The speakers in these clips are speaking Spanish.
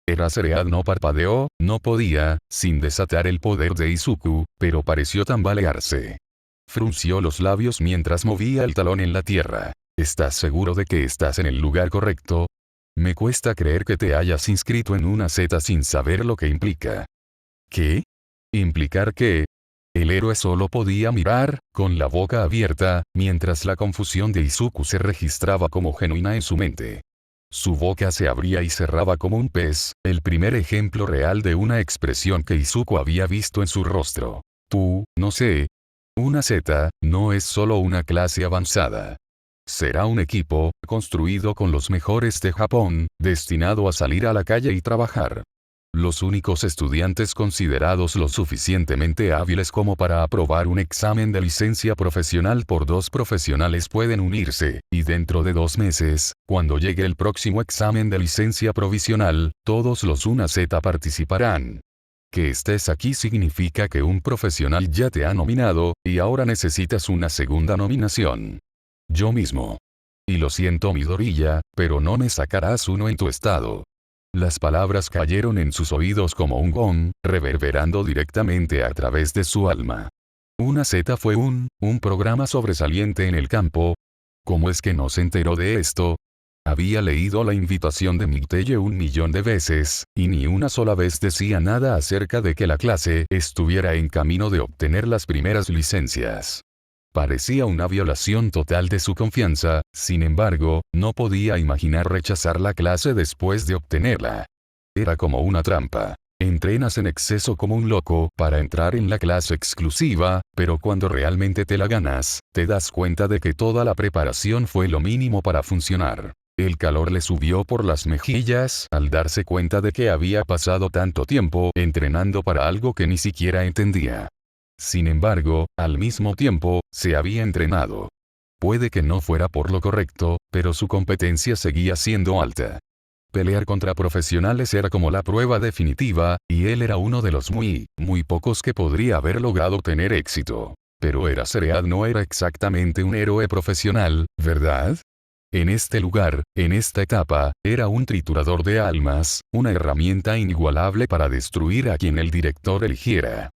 Eraserhead no parpadeó, no podía, sin desatar el poder de Izuku, pero pareció tambalearse. Frunció los labios mientras movía el talón en la tierra. ¿Estás seguro de que estás en el lugar correcto? Me cuesta creer que te hayas inscrito en una Z sin saber lo que implica. ¿Qué? ¿Implicar qué? El héroe solo podía mirar, con la boca abierta, mientras la confusión de Izuku se registraba como genuina en su mente. Su boca se abría y cerraba como un pez, el primer ejemplo real de una expresión que Izuku había visto en su rostro. No sé. Una Z, no es solo una clase avanzada. Será un equipo, construido con los mejores de Japón, destinado a salir a la calle y trabajar. Los únicos estudiantes considerados lo suficientemente hábiles como para aprobar un examen de licencia profesional por 2 profesionales pueden unirse, y dentro de 2 meses, cuando llegue el próximo examen de licencia provisional, todos los 1Z participarán. Que estés aquí significa que un profesional ya te ha nominado, y ahora necesitas una segunda nominación. Yo mismo. Y lo siento Midoriya, pero no me sacarás uno en tu estado. Las palabras cayeron en sus oídos como un gong, reverberando directamente a través de su alma. Una Z fue un programa sobresaliente en el campo. ¿Cómo es que no se enteró de esto? Había leído la invitación de Migteye 1.000.000 de veces, y ni una sola vez decía nada acerca de que la clase estuviera en camino de obtener las primeras licencias. Parecía una violación total de su confianza, sin embargo, no podía imaginar rechazar la clase después de obtenerla. Era como una trampa. Entrenas en exceso como un loco para entrar en la clase exclusiva, pero cuando realmente te la ganas, te das cuenta de que toda la preparación fue lo mínimo para funcionar. El calor le subió por las mejillas al darse cuenta de que había pasado tanto tiempo entrenando para algo que ni siquiera entendía. Sin embargo, al mismo tiempo, se había entrenado. Puede que no fuera por lo correcto, pero su competencia seguía siendo alta. Pelear contra profesionales era como la prueba definitiva, y él era uno de los muy pocos que podría haber logrado tener éxito. Pero Eraserhead no era exactamente un héroe profesional, ¿verdad? En este lugar, en esta etapa, era un triturador de almas, una herramienta inigualable para destruir a quien el director eligiera.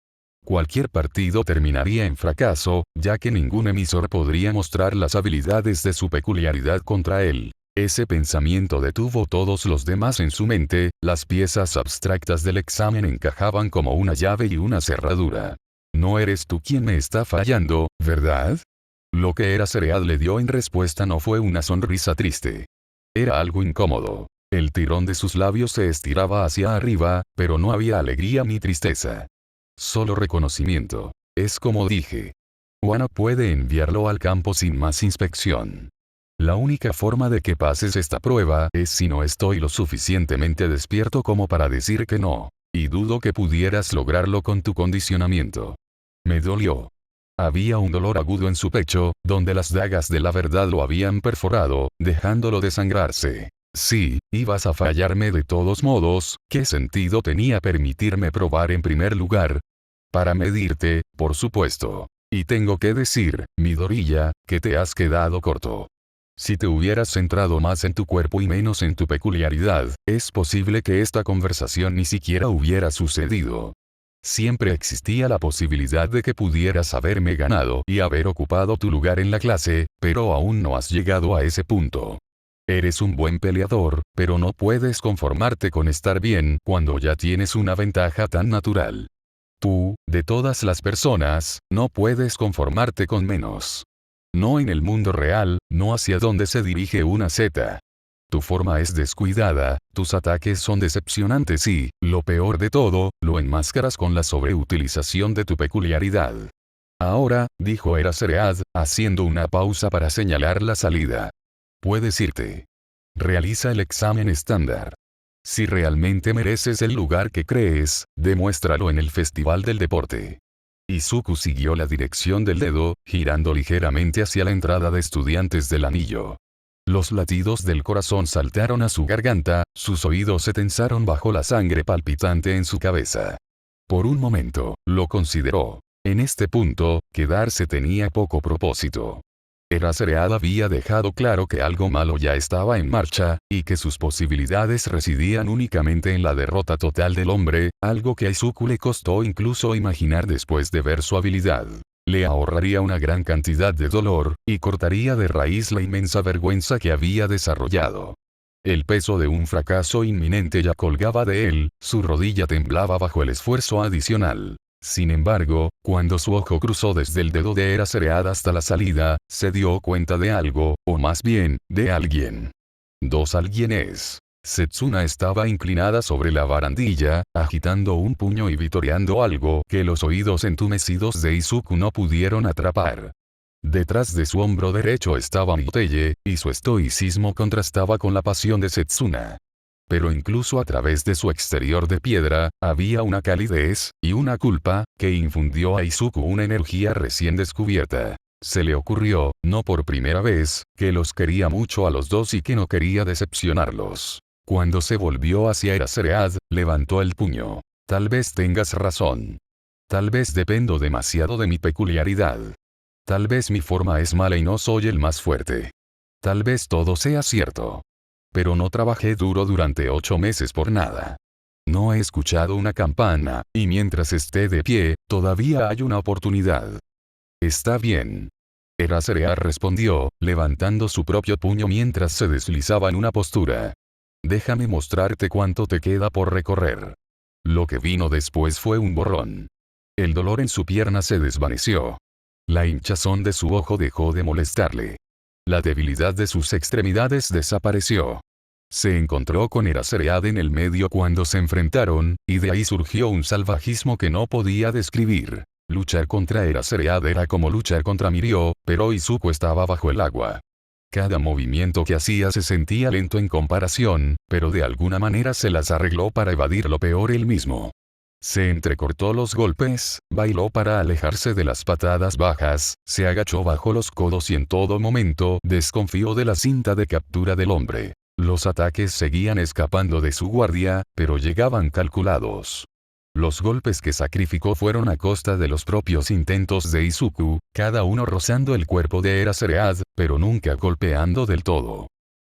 Cualquier partido terminaría en fracaso, ya que ningún emisor podría mostrar las habilidades de su peculiaridad contra él. Ese pensamiento detuvo todos los demás en su mente, las piezas abstractas del examen encajaban como una llave y una cerradura. No eres tú quien me está fallando, ¿verdad? Lo que Eraserhead le dio en respuesta no fue una sonrisa triste. Era algo incómodo. El tirón de sus labios se estiraba hacia arriba, pero no había alegría ni tristeza. Solo reconocimiento. Es como dije. Wano puede enviarlo al campo sin más inspección. La única forma de que pases esta prueba es si no estoy lo suficientemente despierto como para decir que no. Y dudo que pudieras lograrlo con tu condicionamiento. Me dolió. Había un dolor agudo en su pecho, donde las dagas de la verdad lo habían perforado, dejándolo desangrarse. Sí, ibas a fallarme de todos modos, ¿qué sentido tenía permitirme probar en primer lugar? Para medirte, por supuesto. Y tengo que decir, Midoriya, que te has quedado corto. Si te hubieras centrado más en tu cuerpo y menos en tu peculiaridad, es posible que esta conversación ni siquiera hubiera sucedido. Siempre existía la posibilidad de que pudieras haberme ganado y haber ocupado tu lugar en la clase, pero aún no has llegado a ese punto. Eres un buen peleador, pero no puedes conformarte con estar bien cuando ya tienes una ventaja tan natural. Tú, de todas las personas, no puedes conformarte con menos. No en el mundo real, no hacia donde se dirige una Z. Tu forma es descuidada, tus ataques son decepcionantes y, lo peor de todo, lo enmascaras con la sobreutilización de tu peculiaridad. Ahora, dijo Eraserhead, haciendo una pausa para señalar la salida. Puedes irte. Realiza el examen estándar. Si realmente mereces el lugar que crees, demuéstralo en el Festival del Deporte. Izuku siguió la dirección del dedo, girando ligeramente hacia la entrada de estudiantes del anillo. Los latidos del corazón saltaron a su garganta, sus oídos se tensaron bajo la sangre palpitante en su cabeza. Por un momento, lo consideró. En este punto, quedarse tenía poco propósito. Eraseread había dejado claro que algo malo ya estaba en marcha, y que sus posibilidades residían únicamente en la derrota total del hombre, algo que a Izuku le costó incluso imaginar después de ver su habilidad. Le ahorraría una gran cantidad de dolor, y cortaría de raíz la inmensa vergüenza que había desarrollado. El peso de un fracaso inminente ya colgaba de él, su rodilla temblaba bajo el esfuerzo adicional. Sin embargo, cuando su ojo cruzó desde el dedo de Eraseread hasta la salida, se dio cuenta de algo, o más bien, de alguien. Dos alguienes. Setsuna estaba inclinada sobre la barandilla, agitando un puño y vitoreando algo que los oídos entumecidos de Izuku no pudieron atrapar. Detrás de su hombro derecho estaba Miteye, y su estoicismo contrastaba con la pasión de Setsuna. Pero incluso a través de su exterior de piedra, había una calidez, y una culpa, que infundió a Izuku una energía recién descubierta. Se le ocurrió, no por primera vez, que los quería mucho a los dos y que no quería decepcionarlos. Cuando se volvió hacia Eraseread, levantó el puño. Tal vez tengas razón. Tal vez dependo demasiado de mi peculiaridad. Tal vez mi forma es mala y no soy el más fuerte. Tal vez todo sea cierto. Pero no trabajé duro durante 8 meses por nada. No he escuchado una campana, y mientras esté de pie, todavía hay una oportunidad. Está bien. Eraseread respondió, levantando su propio puño mientras se deslizaba en una postura. Déjame mostrarte cuánto te queda por recorrer. Lo que vino después fue un borrón. El dolor en su pierna se desvaneció. La hinchazón de su ojo dejó de molestarle. La debilidad de sus extremidades desapareció. Se encontró con Eraseread en el medio cuando se enfrentaron, y de ahí surgió un salvajismo que no podía describir. Luchar contra Eraseread era como luchar contra Mirio, pero Izuku estaba bajo el agua. Cada movimiento que hacía se sentía lento en comparación, pero de alguna manera se las arregló para evadir lo peor él mismo. Se entrecortó los golpes, bailó para alejarse de las patadas bajas, se agachó bajo los codos y en todo momento desconfió de la cinta de captura del hombre. Los ataques seguían escapando de su guardia, pero llegaban calculados. Los golpes que sacrificó fueron a costa de los propios intentos de Izuku, cada uno rozando el cuerpo de Eraseread, pero nunca golpeando del todo.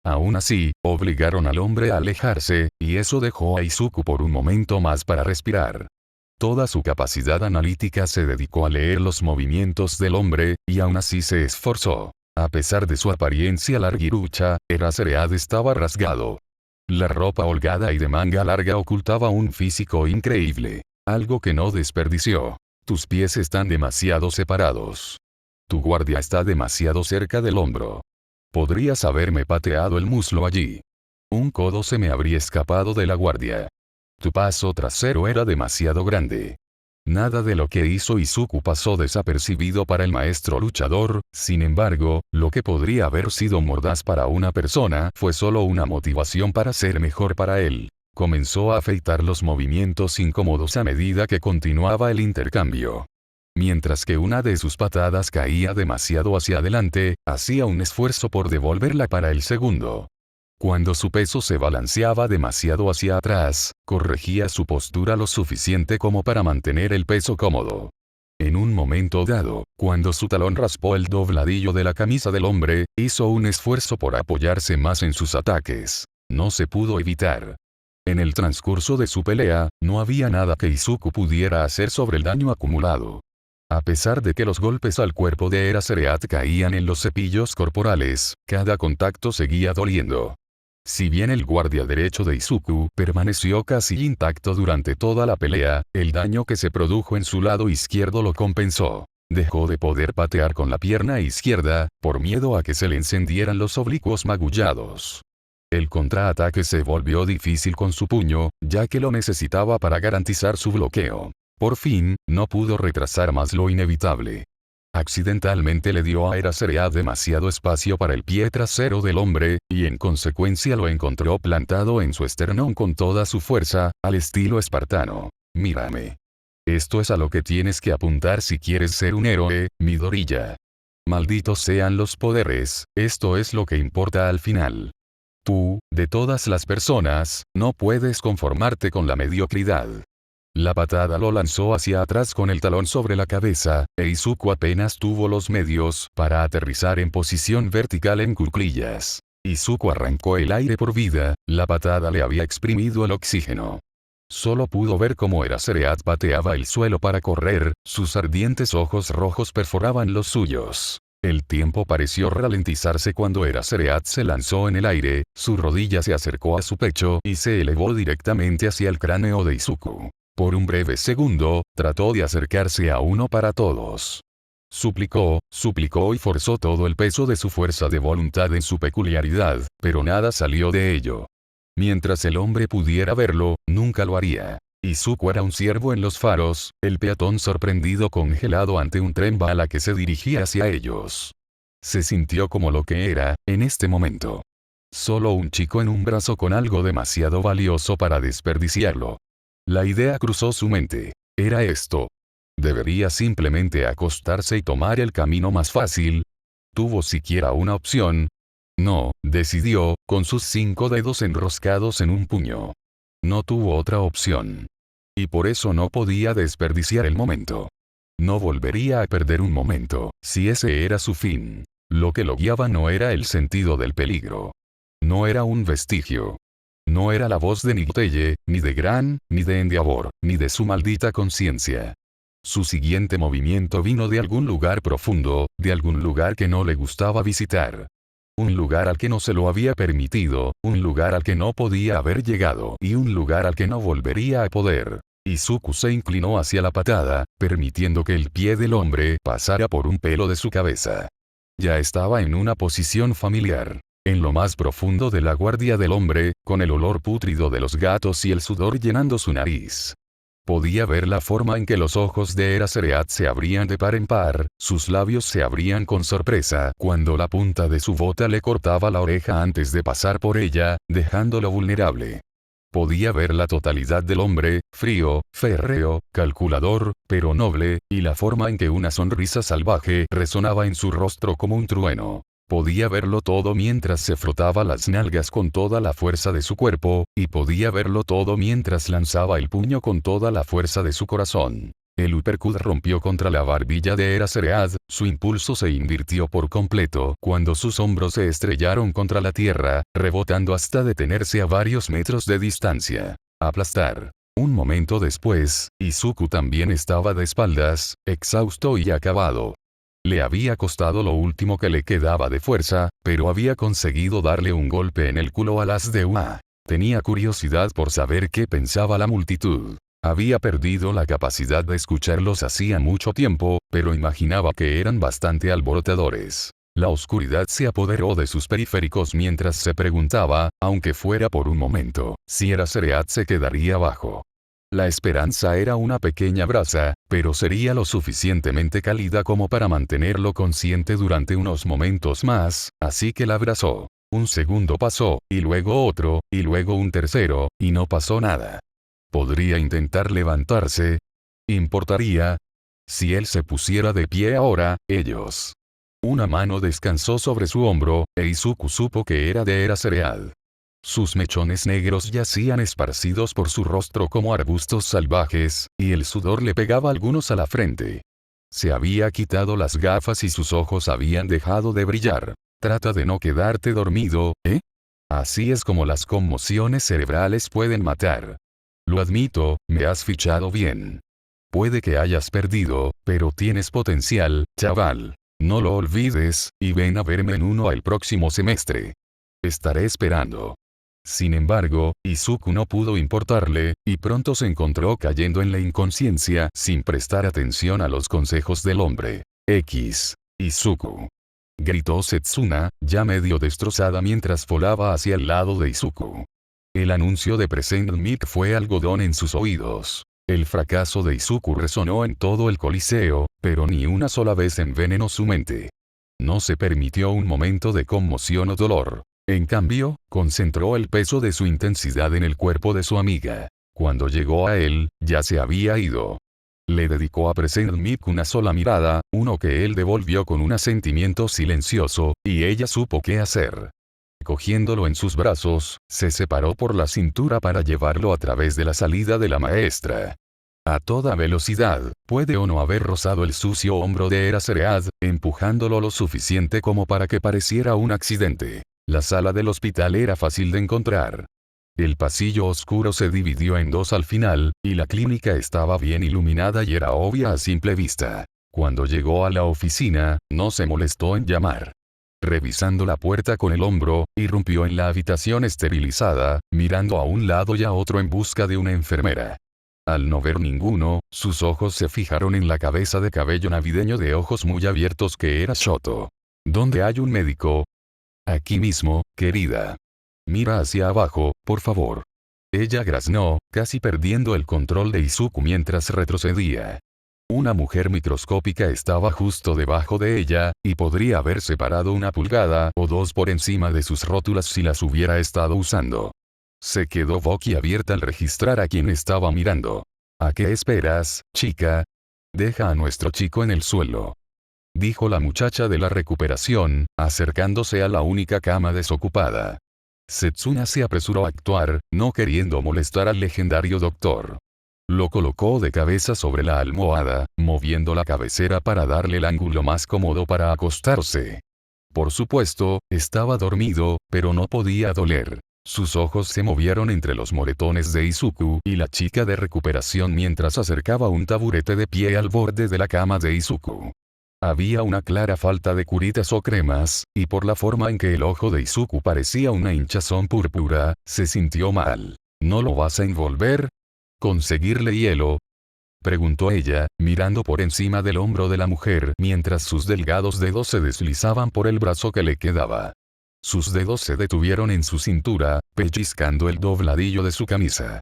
Aún así, obligaron al hombre a alejarse, y eso dejó a Izuku por un momento más para respirar. Toda su capacidad analítica se dedicó a leer los movimientos del hombre, y aún así se esforzó. A pesar de su apariencia larguirucha, Eraseread estaba rasgado. La ropa holgada y de manga larga ocultaba un físico increíble. Algo que no desperdició. Tus pies están demasiado separados. Tu guardia está demasiado cerca del hombro. Podrías haberme pateado el muslo allí. Un codo se me habría escapado de la guardia. Tu paso trasero era demasiado grande. Nada de lo que hizo Izuku pasó desapercibido para el maestro luchador, sin embargo, lo que podría haber sido mordaz para una persona fue solo una motivación para ser mejor para él. Comenzó a afeitar los movimientos incómodos a medida que continuaba el intercambio. Mientras que una de sus patadas caía demasiado hacia adelante, hacía un esfuerzo por devolverla para el segundo. Cuando su peso se balanceaba demasiado hacia atrás, corregía su postura lo suficiente como para mantener el peso cómodo. En un momento dado, cuando su talón raspó el dobladillo de la camisa del hombre, hizo un esfuerzo por apoyarse más en sus ataques. No se pudo evitar. En el transcurso de su pelea, no había nada que Izuku pudiera hacer sobre el daño acumulado. A pesar de que los golpes al cuerpo de Eraseread caían en los cepillos corporales, cada contacto seguía doliendo. Si bien el guardia derecho de Izuku permaneció casi intacto durante toda la pelea, el daño que se produjo en su lado izquierdo lo compensó. Dejó de poder patear con la pierna izquierda, por miedo a que se le encendieran los oblicuos magullados. El contraataque se volvió difícil con su puño, ya que lo necesitaba para garantizar su bloqueo. Por fin, no pudo retrasar más lo inevitable. Accidentalmente le dio a Eraseread demasiado espacio para el pie trasero del hombre, y en consecuencia lo encontró plantado en su esternón con toda su fuerza, al estilo espartano. Mírame. Esto es a lo que tienes que apuntar si quieres ser un héroe, Midoriya. Malditos sean los poderes, esto es lo que importa al final. Tú, de todas las personas, no puedes conformarte con la mediocridad. La patada lo lanzó hacia atrás con el talón sobre la cabeza, e Izuku apenas tuvo los medios para aterrizar en posición vertical en cuclillas. Izuku arrancó el aire por vida, la patada le había exprimido el oxígeno. Solo pudo ver cómo Eraserhead pateaba el suelo para correr, sus ardientes ojos rojos perforaban los suyos. El tiempo pareció ralentizarse cuando Eraserhead se lanzó en el aire, su rodilla se acercó a su pecho y se elevó directamente hacia el cráneo de Izuku. Por un breve segundo, trató de acercarse a uno para todos. Suplicó y forzó todo el peso de su fuerza de voluntad en su peculiaridad, pero nada salió de ello. Mientras el hombre pudiera verlo, nunca lo haría. Izuku era un ciervo en los faros, el peatón sorprendido congelado ante un tren bala que se dirigía hacia ellos. Se sintió como lo que era, en este momento. Solo un chico en un brazo con algo demasiado valioso para desperdiciarlo. La idea cruzó su mente. Era esto. ¿Debería simplemente acostarse y tomar el camino más fácil? ¿Tuvo siquiera una opción? No, decidió, con sus 5 dedos enroscados en un puño. No tuvo otra opción. Y por eso no podía desperdiciar el momento. No volvería a perder un momento, si ese era su fin. Lo que lo guiaba no era el sentido del peligro. No era un vestigio. No era la voz de Nighteye, ni de Gran, ni de Endeavor, ni de su maldita conciencia. Su siguiente movimiento vino de algún lugar profundo, de algún lugar que no le gustaba visitar. Un lugar al que no se lo había permitido, un lugar al que no podía haber llegado y un lugar al que no volvería a poder. Izuku se inclinó hacia la patada, permitiendo que el pie del hombre pasara por un pelo de su cabeza. Ya estaba en una posición familiar. En lo más profundo de la guardia del hombre, con el olor pútrido de los gatos y el sudor llenando su nariz. Podía ver la forma en que los ojos de Eraserhead se abrían de par en par, sus labios se abrían con sorpresa cuando la punta de su bota le cortaba la oreja antes de pasar por ella, dejándolo vulnerable. Podía ver la totalidad del hombre, frío, férreo, calculador, pero noble, y la forma en que una sonrisa salvaje resonaba en su rostro como un trueno. Podía verlo todo mientras se frotaba las nalgas con toda la fuerza de su cuerpo, y podía verlo todo mientras lanzaba el puño con toda la fuerza de su corazón. El uppercut rompió contra la barbilla de Eraserhead, su impulso se invirtió por completo cuando sus hombros se estrellaron contra la tierra, rebotando hasta detenerse a varios metros de distancia. Aplastar. Un momento después, Izuku también estaba de espaldas, exhausto y acabado. Le había costado lo último que le quedaba de fuerza, pero había conseguido darle un golpe en el culo a las de Ua. Tenía curiosidad por saber qué pensaba la multitud. Había perdido la capacidad de escucharlos hacía mucho tiempo, pero imaginaba que eran bastante alborotadores. La oscuridad se apoderó de sus periféricos mientras se preguntaba, aunque fuera por un momento, si Eraserhead se quedaría abajo. La esperanza era una pequeña brasa, pero sería lo suficientemente cálida como para mantenerlo consciente durante unos momentos más, así que la abrazó. Un segundo pasó, y luego otro, y luego un tercero, y no pasó nada. ¿Podría intentar levantarse? ¿Importaría? Si él se pusiera de pie ahora, ellos. Una mano descansó sobre su hombro, e Izuku supo que era de Eraserhead. Sus mechones negros yacían esparcidos por su rostro como arbustos salvajes, y el sudor le pegaba algunos a la frente. Se había quitado las gafas y sus ojos habían dejado de brillar. Trata de no quedarte dormido, ¿eh? Así es como las conmociones cerebrales pueden matar. Lo admito, me has fichado bien. Puede que hayas perdido, pero tienes potencial, chaval. No lo olvides, y ven a verme en uno el próximo semestre. Estaré esperando. Sin embargo, Izuku no pudo importarle, y pronto se encontró cayendo en la inconsciencia sin prestar atención a los consejos del hombre. Izuku. Gritó Setsuna, ya medio destrozada mientras volaba hacia el lado de Izuku. El anuncio de Present Mic fue algodón en sus oídos. El fracaso de Izuku resonó en todo el coliseo, pero ni una sola vez envenenó su mente. No se permitió un momento de conmoción o dolor. En cambio, concentró el peso de su intensidad en el cuerpo de su amiga. Cuando llegó a él, ya se había ido. Le dedicó a Present Mic una sola mirada, uno que él devolvió con un asentimiento silencioso, y ella supo qué hacer. Cogiéndolo en sus brazos, se separó por la cintura para llevarlo a través de la salida de la maestra. A toda velocidad, puede o no haber rozado el sucio hombro de Eraserhead, empujándolo lo suficiente como para que pareciera un accidente. La sala del hospital era fácil de encontrar. El pasillo oscuro se dividió en dos al final, y la clínica estaba bien iluminada y era obvia a simple vista. Cuando llegó a la oficina, no se molestó en llamar. Revisando la puerta con el hombro, irrumpió en la habitación esterilizada, mirando a un lado y a otro en busca de una enfermera. Al no ver ninguno, sus ojos se fijaron en la cabeza de cabello navideño de ojos muy abiertos que era Shoto. ¿Dónde hay un médico? Aquí mismo, querida. Mira hacia abajo, por favor. Ella graznó, casi perdiendo el control de Izuku mientras retrocedía. Una mujer microscópica estaba justo debajo de ella, y podría haber separado una pulgada o dos por encima de sus rótulas si las hubiera estado usando. Se quedó boquiabierta al registrar a quien estaba mirando. ¿A qué esperas, chica? Deja a nuestro chico en el suelo. Dijo la muchacha de la recuperación, acercándose a la única cama desocupada. Setsuna se apresuró a actuar, no queriendo molestar al legendario doctor. Lo colocó de cabeza sobre la almohada, moviendo la cabecera para darle el ángulo más cómodo para acostarse. Por supuesto, estaba dormido, pero no podía doler. Sus ojos se movieron entre los moretones de Izuku y la chica de recuperación mientras acercaba un taburete de pie al borde de la cama de Izuku. Había una clara falta de curitas o cremas, y por la forma en que el ojo de Izuku parecía una hinchazón púrpura, se sintió mal. ¿No lo vas a envolver? ¿Conseguirle hielo? Preguntó ella, mirando por encima del hombro de la mujer mientras sus delgados dedos se deslizaban por el brazo que le quedaba. Sus dedos se detuvieron en su cintura, pellizcando el dobladillo de su camisa.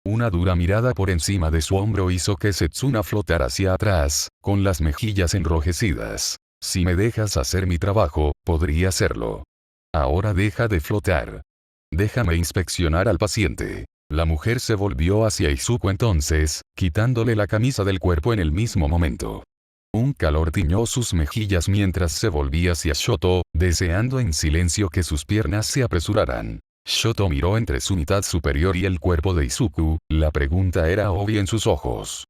Una dura mirada por encima de su hombro hizo que Setsuna flotara hacia atrás, con las mejillas enrojecidas. Si me dejas hacer mi trabajo, podría hacerlo. Ahora deja de flotar. Déjame inspeccionar al paciente. La mujer se volvió hacia Izuku entonces, quitándole la camisa del cuerpo en el mismo momento. Un calor tiñó sus mejillas mientras se volvía hacia Shoto, deseando en silencio que sus piernas se apresuraran. Shoto miró entre su mitad superior y el cuerpo de Izuku, la pregunta era obvia en sus ojos.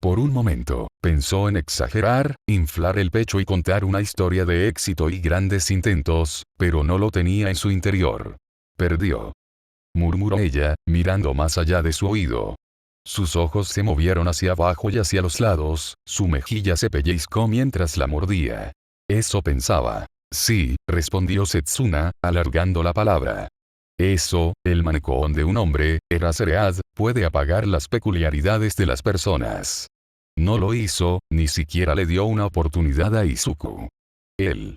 Por un momento, pensó en exagerar, inflar el pecho y contar una historia de éxito y grandes intentos, pero no lo tenía en su interior. Perdió. Murmuró ella, mirando más allá de su oído. Sus ojos se movieron hacia abajo y hacia los lados, su mejilla se pellizcó mientras la mordía. Eso pensaba. Sí, respondió Setsuna, alargando la palabra. Eso, el malecón de un hombre, Eraserhead, puede apagar las peculiaridades de las personas. No lo hizo, ni siquiera le dio una oportunidad a Izuku. Él.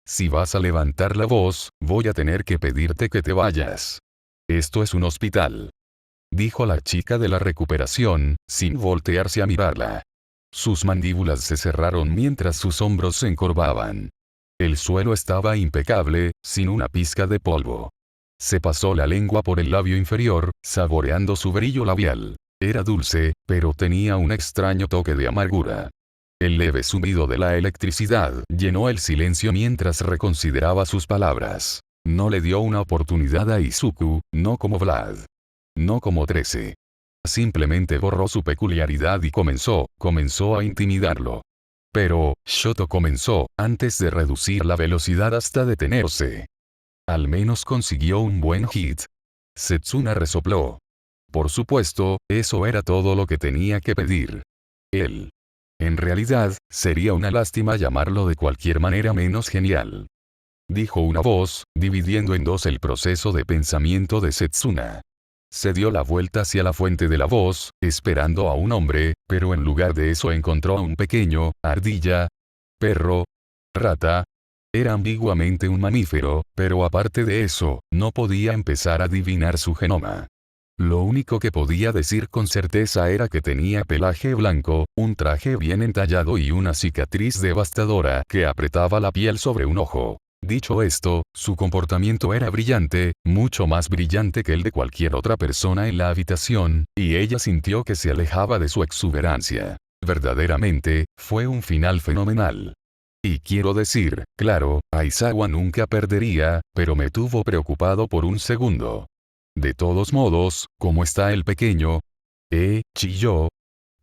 Si vas a levantar la voz, voy a tener que pedirte que te vayas. Esto es un hospital. Dijo la chica de la recuperación, sin voltearse a mirarla. Sus mandíbulas se cerraron mientras sus hombros se encorvaban. El suelo estaba impecable, sin una pizca de polvo. Se pasó la lengua por el labio inferior, saboreando su brillo labial. Era dulce, pero tenía un extraño toque de amargura. El leve zumbido de la electricidad llenó el silencio mientras reconsideraba sus palabras. No le dio una oportunidad a Izuku, no como Vlad. No como 13. Simplemente borró su peculiaridad y comenzó a intimidarlo. Pero, Shoto comenzó, antes de reducir la velocidad hasta detenerse. Al menos consiguió un buen hit. Setsuna resopló. Por supuesto, eso era todo lo que tenía que pedir. Él. En realidad, sería una lástima llamarlo de cualquier manera menos genial. Dijo una voz, dividiendo en dos el proceso de pensamiento de Setsuna. Se dio la vuelta hacia la fuente de la voz, esperando a un hombre, pero en lugar de eso encontró a un pequeño, ardilla, perro, rata. Era ambiguamente un mamífero, pero aparte de eso, no podía empezar a adivinar su genoma. Lo único que podía decir con certeza era que tenía pelaje blanco, un traje bien entallado y una cicatriz devastadora que apretaba la piel sobre un ojo. Dicho esto, su comportamiento era brillante, mucho más brillante que el de cualquier otra persona en la habitación, y ella sintió que se alejaba de su exuberancia. Verdaderamente, fue un final fenomenal. Y quiero decir, claro, Aizawa nunca perdería, pero me tuvo preocupado por un segundo. De todos modos, ¿cómo está el pequeño? Chilló.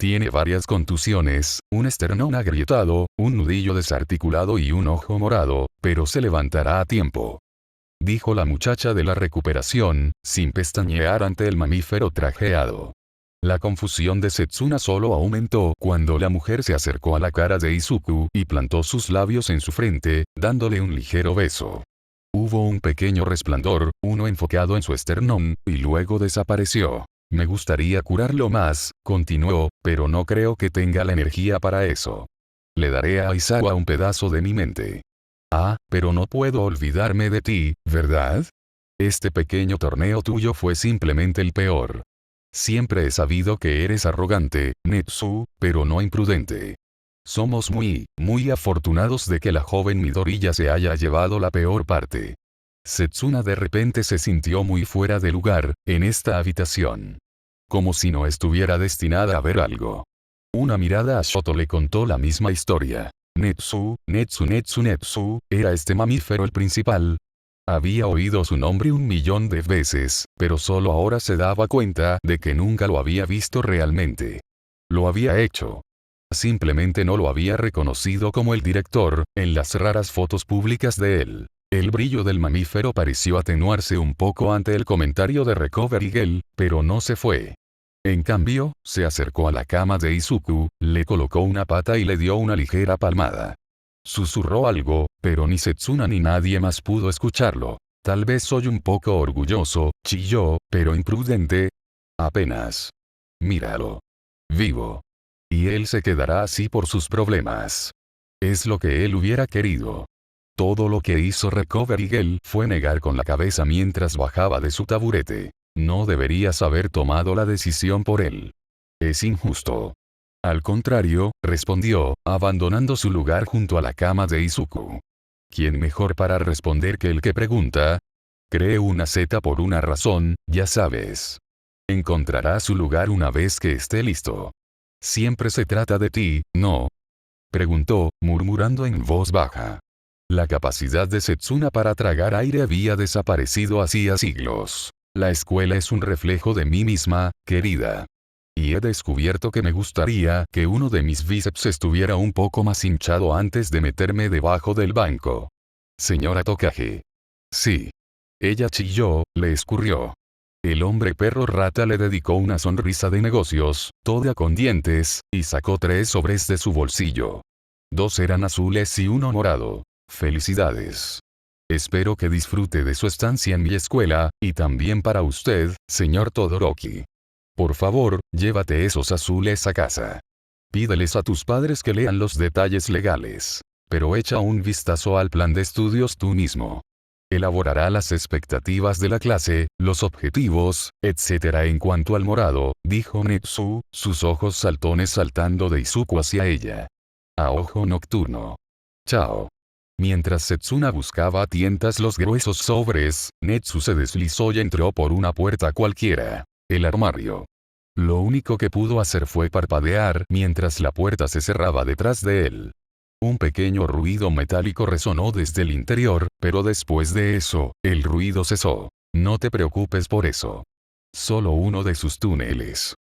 Tiene varias contusiones, un esternón agrietado, un nudillo desarticulado y un ojo morado, pero se levantará a tiempo. Dijo la muchacha de la recuperación, sin pestañear ante el mamífero trajeado. La confusión de Setsuna solo aumentó cuando la mujer se acercó a la cara de Izuku y plantó sus labios en su frente, dándole un ligero beso. Hubo un pequeño resplandor, uno enfocado en su esternón, y luego desapareció. Me gustaría curarlo más, continuó, pero no creo que tenga la energía para eso. Le daré a Aizawa un pedazo de mi mente. Ah, pero no puedo olvidarme de ti, ¿verdad? Este pequeño torneo tuyo fue simplemente el peor. Siempre he sabido que eres arrogante, Netsu, pero no imprudente. Somos muy afortunados de que la joven Midoriya se haya llevado la peor parte. Setsuna de repente se sintió muy fuera de lugar, en esta habitación. Como si no estuviera destinada a ver algo. Una mirada a Shoto le contó la misma historia. Netsu, ¿era este mamífero el principal? Había oído su nombre 1.000.000 de veces, pero solo ahora se daba cuenta de que nunca lo había visto realmente. Lo había hecho. Simplemente no lo había reconocido como el director, en las raras fotos públicas de él. El brillo del mamífero pareció atenuarse un poco ante el comentario de Recovery Girl, pero no se fue. En cambio, se acercó a la cama de Izuku, le colocó una pata y le dio una ligera palmada. Susurró algo, pero ni Setsuna ni nadie más pudo escucharlo. Tal vez soy un poco orgulloso, chilló, pero imprudente. Apenas. Míralo. Vivo. Y él se quedará así por sus problemas. Es lo que él hubiera querido. Todo lo que hizo Recovery Girl fue negar con la cabeza mientras bajaba de su taburete. No deberías haber tomado la decisión por él. Es injusto. Al contrario, respondió, abandonando su lugar junto a la cama de Izuku. ¿Quién mejor para responder que el que pregunta? Cree una Z por una razón, ya sabes. Encontrará su lugar una vez que esté listo. Siempre se trata de ti, ¿no? Preguntó, murmurando en voz baja. La capacidad de Setsuna para tragar aire había desaparecido hacía siglos. La escuela es un reflejo de mí misma, querida. Y he descubierto que me gustaría que uno de mis bíceps estuviera un poco más hinchado antes de meterme debajo del banco. Señora Tokage. Sí. Ella chilló, le escurrió. El hombre perro rata le dedicó una sonrisa de negocios, toda con dientes, y sacó 3 sobres de su bolsillo. 2 eran azules y uno morado. Felicidades. Espero que disfrute de su estancia en mi escuela, y también para usted, señor Todoroki. Por favor, llévate esos azules a casa. Pídeles a tus padres que lean los detalles legales. Pero echa un vistazo al plan de estudios tú mismo. Elaborará las expectativas de la clase, los objetivos, etc. En cuanto al morado, dijo Netsu, sus ojos saltones saltando de Izuku hacia ella. A ojo nocturno. Chao. Mientras Setsuna buscaba a tientas los gruesos sobres, Netsu se deslizó y entró por una puerta cualquiera. El armario. Lo único que pudo hacer fue parpadear mientras la puerta se cerraba detrás de él. Un pequeño ruido metálico resonó desde el interior, pero después de eso, el ruido cesó. No te preocupes por eso. Solo uno de sus túneles.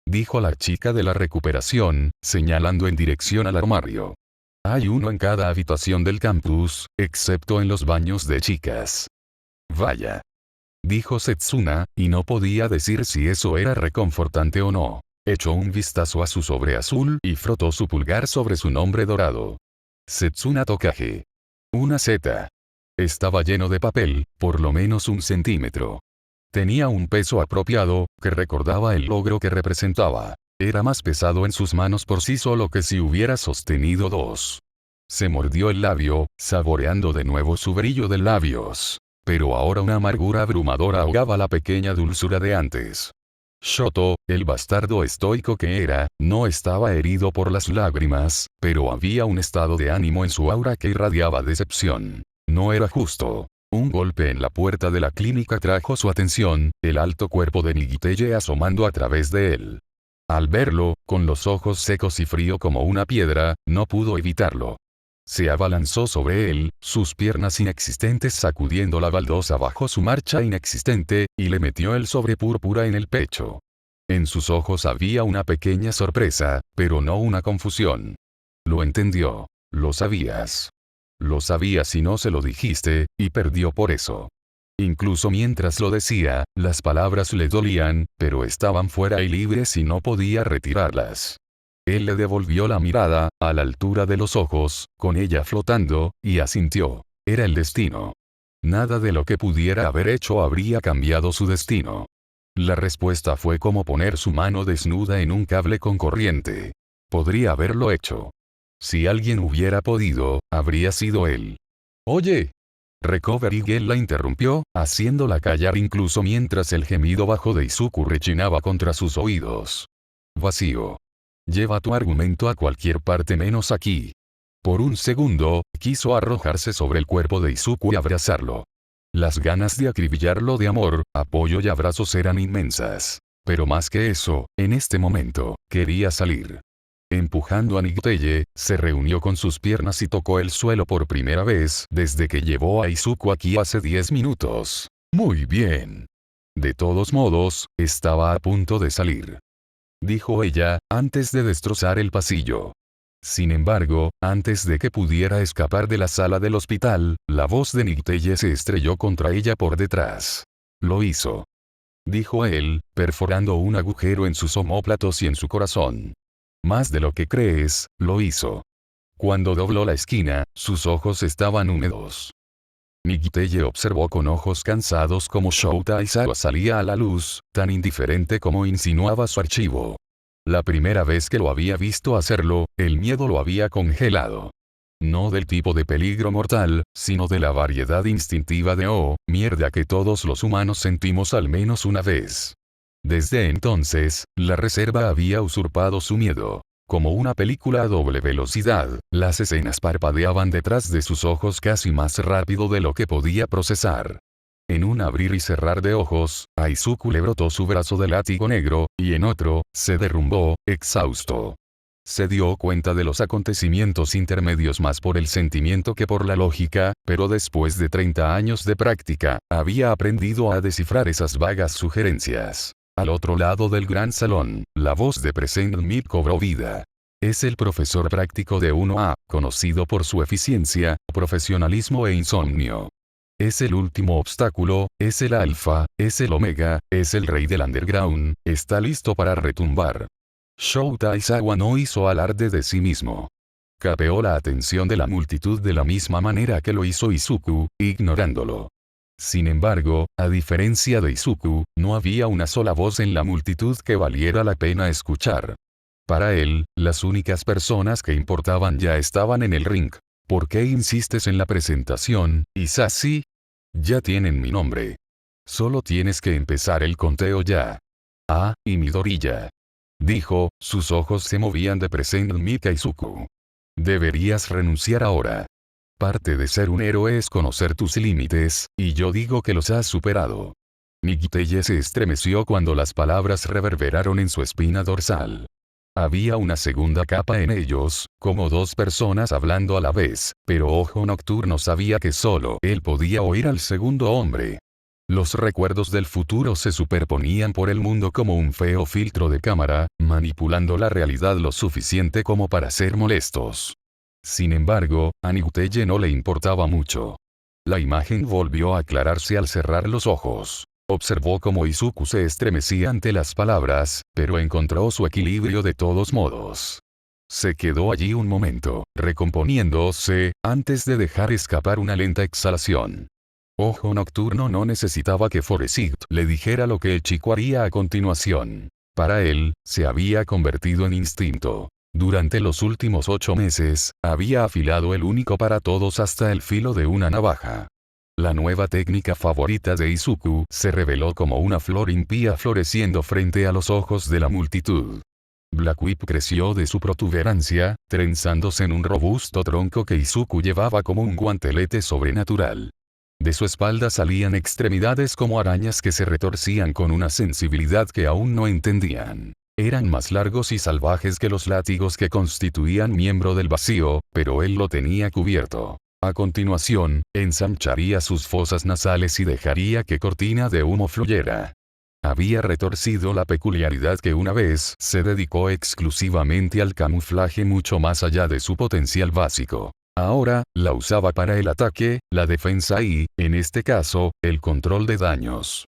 Dijo la chica de la recuperación, señalando en dirección al armario. Hay uno en cada habitación del campus, excepto en los baños de chicas. Vaya. Dijo Setsuna, y no podía decir si eso era reconfortante o no. Echó un vistazo a su sobre azul y frotó su pulgar sobre su nombre dorado. Setsuna Tokage. Una Z. Estaba lleno de papel, por lo menos 1 centímetro. Tenía un peso apropiado, que recordaba el logro que representaba. Era más pesado en sus manos por sí solo que si hubiera sostenido 2. Se mordió el labio, saboreando de nuevo su brillo de labios. Pero ahora una amargura abrumadora ahogaba la pequeña dulzura de antes. Shoto, el bastardo estoico que era, no estaba herido por las lágrimas, pero había un estado de ánimo en su aura que irradiaba decepción. No era justo. Un golpe en la puerta de la clínica trajo su atención, el alto cuerpo de Nigiteye asomando a través de él. Al verlo, con los ojos secos y frío como una piedra, no pudo evitarlo. Se abalanzó sobre él, sus piernas inexistentes sacudiendo la baldosa bajo su marcha inexistente, y le metió el sobre púrpura en el pecho. En sus ojos había una pequeña sorpresa, pero no una confusión. Lo entendió. Lo sabías. Lo sabías y no se lo dijiste, y perdió por eso. Incluso mientras lo decía, las palabras le dolían, pero estaban fuera y libres y no podía retirarlas. Él le devolvió la mirada, a la altura de los ojos, con ella flotando, y asintió. Era el destino. Nada de lo que pudiera haber hecho habría cambiado su destino. La respuesta fue como poner su mano desnuda en un cable con corriente. Podría haberlo hecho. Si alguien hubiera podido, habría sido él. Oye. Recovery Girl la interrumpió, haciéndola callar incluso mientras el gemido bajo de Izuku rechinaba contra sus oídos. Vacío. Lleva tu argumento a cualquier parte menos aquí. Por un segundo, quiso arrojarse sobre el cuerpo de Izuku y abrazarlo. Las ganas de acribillarlo de amor, apoyo y abrazos eran inmensas. Pero más que eso, en este momento, quería salir. Empujando a Nicteye, se reunió con sus piernas y tocó el suelo por primera vez desde que llevó a Izuku aquí hace 10 minutos. Muy bien. De todos modos, estaba a punto de salir. Dijo ella, antes de destrozar el pasillo. Sin embargo, antes de que pudiera escapar de la sala del hospital, la voz de Nicteye se estrelló contra ella por detrás. Lo hizo. Dijo él, perforando un agujero en sus omóplatos y en su corazón. Más de lo que crees, lo hizo. Cuando dobló la esquina, sus ojos estaban húmedos. Nicteye observó con ojos cansados cómo Shouta Aizawa salía a la luz, tan indiferente como insinuaba su archivo. La primera vez que lo había visto hacerlo, el miedo lo había congelado. No del tipo de peligro mortal, sino de la variedad instintiva de mierda que todos los humanos sentimos al menos una vez. Desde entonces, la reserva había usurpado su miedo. Como una película a doble velocidad, las escenas parpadeaban detrás de sus ojos casi más rápido de lo que podía procesar. En un abrir y cerrar de ojos, a Izuku le brotó su brazo de látigo negro, y en otro, se derrumbó, exhausto. Se dio cuenta de los acontecimientos intermedios más por el sentimiento que por la lógica, pero después de 30 años de práctica, había aprendido a descifrar esas vagas sugerencias. Al otro lado del gran salón, la voz de Present Mid cobró vida. Es el profesor práctico de 1A, conocido por su eficiencia, profesionalismo e insomnio. Es el último obstáculo, es el alfa, es el omega, es el rey del underground, está listo para retumbar. Shouta Aizawa no hizo alarde de sí mismo. Capeó la atención de la multitud de la misma manera que lo hizo Izuku, ignorándolo. Sin embargo, a diferencia de Izuku, no había una sola voz en la multitud que valiera la pena escuchar. Para él, las únicas personas que importaban ya estaban en el ring. ¿Por qué insistes en la presentación, Isashi? Ya tienen mi nombre. Solo tienes que empezar el conteo ya. Ah, y Midoriya. Dijo, sus ojos se movían de Present Mid a Izuku. Deberías renunciar ahora. Parte de ser un héroe es conocer tus límites, y yo digo que los has superado. Nicteye se estremeció cuando las palabras reverberaron en su espina dorsal. Había una segunda capa en ellos, como dos personas hablando a la vez, pero Ojo Nocturno sabía que solo él podía oír al segundo hombre. Los recuerdos del futuro se superponían por el mundo como un feo filtro de cámara, manipulando la realidad lo suficiente como para ser molestos. Sin embargo, a Nicteye no le importaba mucho. La imagen volvió a aclararse al cerrar los ojos. Observó cómo Izuku se estremecía ante las palabras, pero encontró su equilibrio de todos modos. Se quedó allí un momento, recomponiéndose, antes de dejar escapar una lenta exhalación. Ojo Nocturno no necesitaba que Forsyth le dijera lo que el chico haría a continuación. Para él, se había convertido en instinto. Durante los últimos 8 meses, había afilado el único para todos hasta el filo de una navaja. La nueva técnica favorita de Izuku se reveló como una flor impía floreciendo frente a los ojos de la multitud. Black Whip creció de su protuberancia, trenzándose en un robusto tronco que Izuku llevaba como un guantelete sobrenatural. De su espalda salían extremidades como arañas que se retorcían con una sensibilidad que aún no entendían. Eran más largos y salvajes que los látigos que constituían miembro del vacío, pero él lo tenía cubierto. A continuación, ensancharía sus fosas nasales y dejaría que cortina de humo fluyera. Había retorcido la peculiaridad que una vez se dedicó exclusivamente al camuflaje mucho más allá de su potencial básico. Ahora, la usaba para el ataque, la defensa y, en este caso, el control de daños.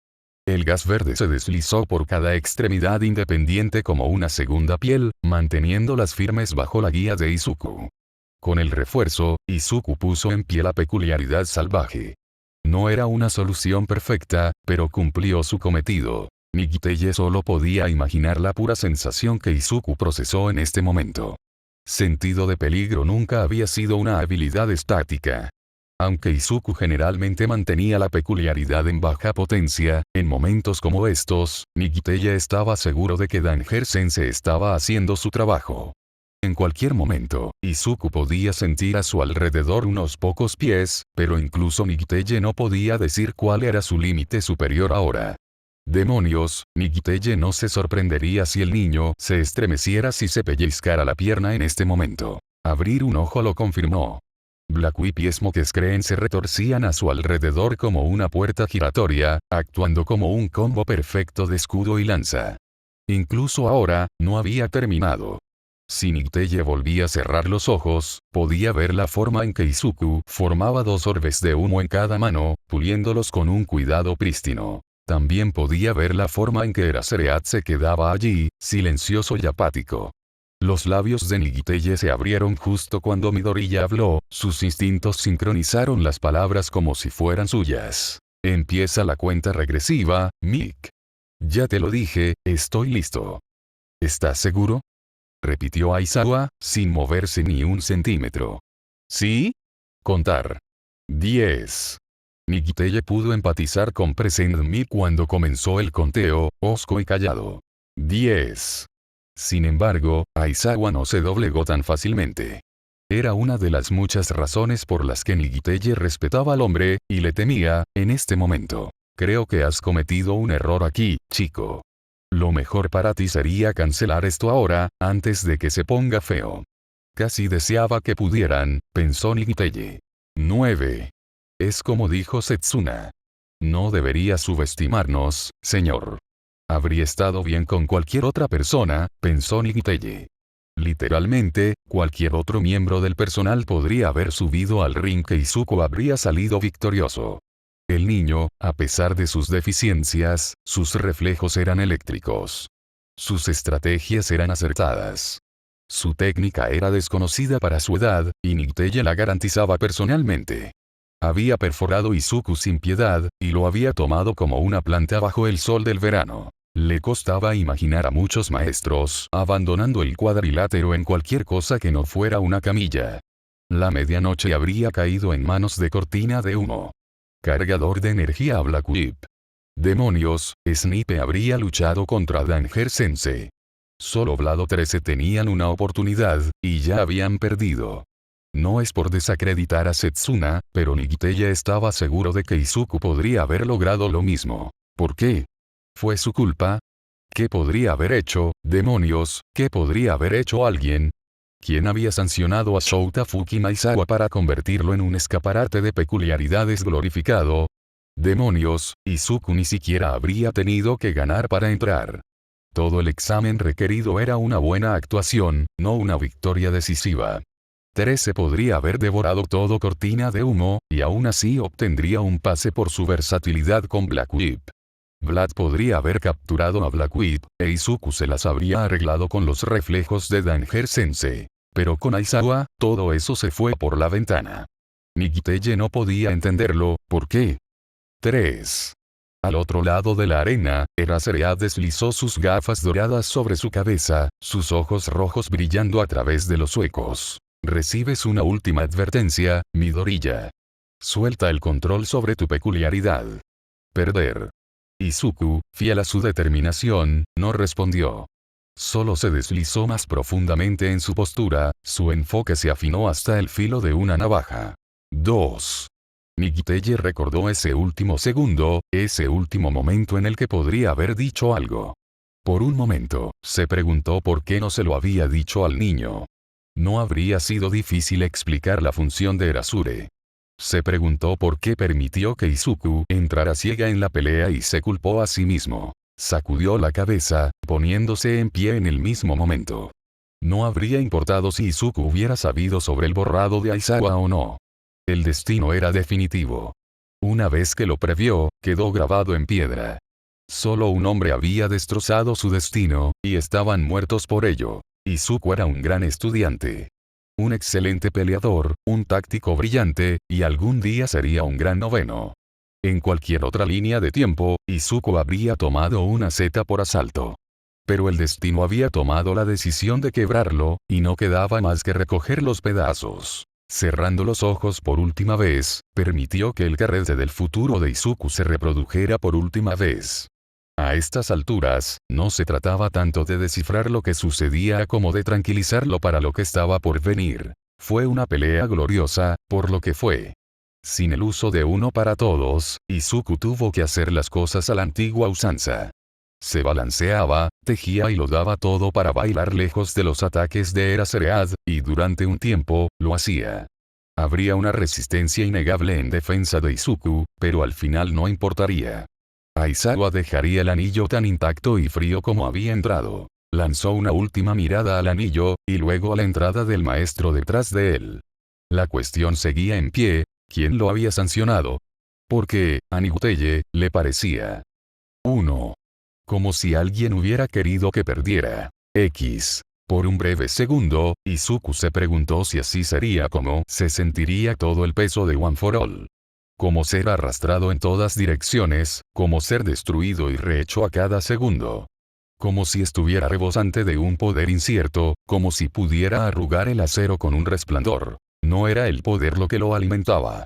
El gas verde se deslizó por cada extremidad independiente como una segunda piel, manteniéndolas firmes bajo la guía de Izuku. Con el refuerzo, Izuku puso en pie la peculiaridad salvaje. No era una solución perfecta, pero cumplió su cometido. Nigiteye solo podía imaginar la pura sensación que Izuku procesó en este momento. Sentido de peligro nunca había sido una habilidad estática. Aunque Izuku generalmente mantenía la peculiaridad en baja potencia, en momentos como estos, Nigiteye estaba seguro de que Danger-sensei estaba haciendo su trabajo. En cualquier momento, Izuku podía sentir a su alrededor unos pocos pies, pero incluso Nigiteye no podía decir cuál era su límite superior ahora. Demonios, Nigiteye no se sorprendería si el niño se estremeciera si se pellizcara la pierna en este momento. Abrir un ojo lo confirmó. Black-Whip y Smoke-Screen se retorcían a su alrededor como una puerta giratoria, actuando como un combo perfecto de escudo y lanza. Incluso ahora, no había terminado. Si Nigiteye volvía a cerrar los ojos, podía ver la forma en que Izuku formaba dos orbes de humo en cada mano, puliéndolos con un cuidado prístino. También podía ver la forma en que Eraserhead se quedaba allí, silencioso y apático. Los labios de Nigiteye se abrieron justo cuando Midoriya habló, sus instintos sincronizaron las palabras como si fueran suyas. Empieza la cuenta regresiva, Mick. Ya te lo dije, estoy listo. ¿Estás seguro? Repitió Aizawa, sin moverse ni un centímetro. ¿Sí? Contar. 10. Nigiteye pudo empatizar con Present Me cuando comenzó el conteo, hosco y callado. 10. Sin embargo, Aizawa no se doblegó tan fácilmente. Era una de las muchas razones por las que Nigiteye respetaba al hombre, y le temía, en este momento. Creo que has cometido un error aquí, chico. Lo mejor para ti sería cancelar esto ahora, antes de que se ponga feo. Casi deseaba que pudieran, pensó Nigiteye. 9. Es como dijo Setsuna. No debería subestimarnos, señor. Habría estado bien con cualquier otra persona, pensó Nigiteye. Literalmente, cualquier otro miembro del personal podría haber subido al ring que Izuku habría salido victorioso. El niño, a pesar de sus deficiencias, sus reflejos eran eléctricos. Sus estrategias eran acertadas. Su técnica era desconocida para su edad, y Nigiteye la garantizaba personalmente. Había perforado Izuku sin piedad, y lo había tomado como una planta bajo el sol del verano. Le costaba imaginar a muchos maestros abandonando el cuadrilátero en cualquier cosa que no fuera una camilla. La medianoche habría caído en manos de cortina de humo. Cargador de energía a Black-Whip. Demonios, Snipe habría luchado contra Danger-sensei. Solo Vlado 13 tenían una oportunidad, y ya habían perdido. No es por desacreditar a Setsuna, pero Nigiteye estaba seguro de que Izuku podría haber logrado lo mismo. ¿Por qué? ¿Fue su culpa? ¿Qué podría haber hecho, demonios, qué podría haber hecho alguien? ¿Quién había sancionado a Shouta Fuki-Maizawa para convertirlo en un escaparate de peculiaridades glorificado? Demonios, Izuku ni siquiera habría tenido que ganar para entrar. Todo el examen requerido era una buena actuación, no una victoria decisiva. 13 podría haber devorado todo cortina de humo, y aún así obtendría un pase por su versatilidad con Black-Whip. Vlad podría haber capturado a Black-Whip, e Izuku se las habría arreglado con los reflejos de Danger-sensei. Pero con Aizawa, todo eso se fue por la ventana. Nigiteye no podía entenderlo, ¿por qué? 3. Al otro lado de la arena, Eraserhead deslizó sus gafas doradas sobre su cabeza, sus ojos rojos brillando a través de los huecos. Recibes una última advertencia, Midoriya. Suelta el control sobre tu peculiaridad. Perder. Izuku, fiel a su determinación, no respondió. Solo se deslizó más profundamente en su postura, su enfoque se afinó hasta el filo de una navaja. 2. Nigiteye recordó ese último segundo, ese último momento en el que podría haber dicho algo. Por un momento, se preguntó por qué no se lo había dicho al niño. No habría sido difícil explicar la función de Erasure. Se preguntó por qué permitió que Izuku entrara ciega en la pelea y se culpó a sí mismo. Sacudió la cabeza, poniéndose en pie en el mismo momento. No habría importado si Izuku hubiera sabido sobre el borrado de Aizawa o no. El destino era definitivo. Una vez que lo previó, quedó grabado en piedra. Solo un hombre había destrozado su destino, y estaban muertos por ello. Izuku era un gran estudiante. Un excelente peleador, un táctico brillante, y algún día sería un gran noveno. En cualquier otra línea de tiempo, Izuku habría tomado una Z por asalto. Pero el destino había tomado la decisión de quebrarlo, y no quedaba más que recoger los pedazos. Cerrando los ojos por última vez, permitió que el carrete del futuro de Izuku se reprodujera por última vez. A estas alturas, no se trataba tanto de descifrar lo que sucedía como de tranquilizarlo para lo que estaba por venir. Fue una pelea gloriosa, por lo que fue. Sin el uso de uno para todos, Izuku tuvo que hacer las cosas a la antigua usanza. Se balanceaba, tejía y lo daba todo para bailar lejos de los ataques de Eraserhead, y durante un tiempo, lo hacía. Habría una resistencia innegable en defensa de Izuku, pero al final no importaría. Aizawa dejaría el anillo tan intacto y frío como había entrado. Lanzó una última mirada al anillo, y luego a la entrada del maestro detrás de él. La cuestión seguía en pie, ¿quién lo había sancionado? Porque, a Niguteye, le parecía. 1. Como si alguien hubiera querido que perdiera. X. Por un breve segundo, Izuku se preguntó si así sería como se sentiría todo el peso de One for All. Como ser arrastrado en todas direcciones, como ser destruido y rehecho a cada segundo. Como si estuviera rebosante de un poder incierto, como si pudiera arrugar el acero con un resplandor. No era el poder lo que lo alimentaba.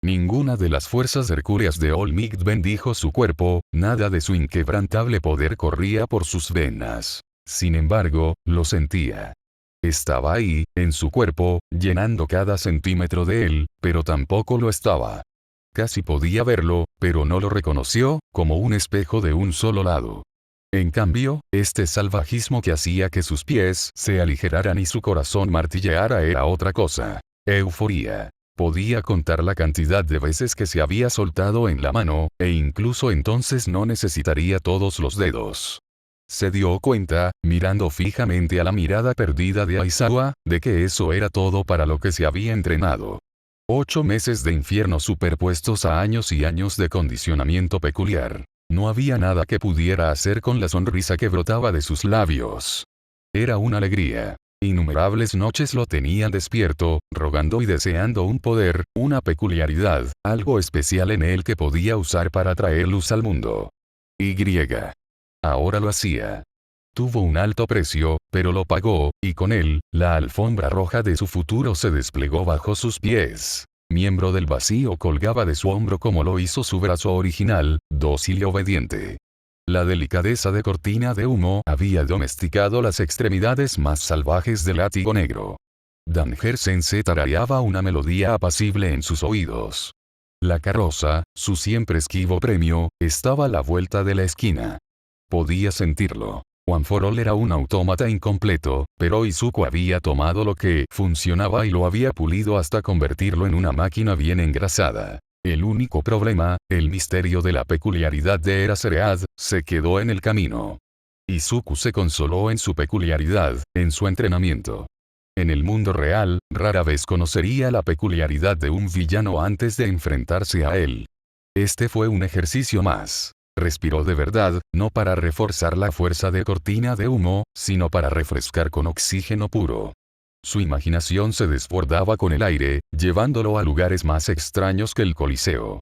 Ninguna de las fuerzas hercúleas de All Might bendijo su cuerpo, nada de su inquebrantable poder corría por sus venas. Sin embargo, lo sentía. Estaba ahí, en su cuerpo, llenando cada centímetro de él, pero tampoco lo estaba. Casi podía verlo, pero no lo reconoció, como un espejo de un solo lado. En cambio, este salvajismo que hacía que sus pies se aligeraran y su corazón martilleara era otra cosa. Euforía. Podía contar la cantidad de veces que se había soltado en la mano, e incluso entonces no necesitaría todos los dedos. Se dio cuenta, mirando fijamente a la mirada perdida de Aizawa, de que eso era todo para lo que se había entrenado. 8 meses de infierno superpuestos a años y años de condicionamiento peculiar. No había nada que pudiera hacer con la sonrisa que brotaba de sus labios. Era una alegría. Innumerables noches lo tenían despierto, rogando y deseando un poder, una peculiaridad, algo especial en él que podía usar para traer luz al mundo. Y. Ahora lo hacía. Tuvo un alto precio, pero lo pagó, y con él, la alfombra roja de su futuro se desplegó bajo sus pies. Miembro del vacío colgaba de su hombro como lo hizo su brazo original, dócil y obediente. La delicadeza de cortina de humo había domesticado las extremidades más salvajes del látigo negro. Danger-sensei tarareaba una melodía apacible en sus oídos. La carroza, su siempre esquivo premio, estaba a la vuelta de la esquina. Podía sentirlo. One for All era un autómata incompleto, pero Izuku había tomado lo que funcionaba y lo había pulido hasta convertirlo en una máquina bien engrasada. El único problema, el misterio de la peculiaridad de Eraserhead, se quedó en el camino. Izuku se consoló en su peculiaridad, en su entrenamiento. En el mundo real, rara vez conocería la peculiaridad de un villano antes de enfrentarse a él. Este fue un ejercicio más. Respiró de verdad, no para reforzar la fuerza de cortina de humo, sino para refrescar con oxígeno puro. Su imaginación se desbordaba con el aire, llevándolo a lugares más extraños que el Coliseo.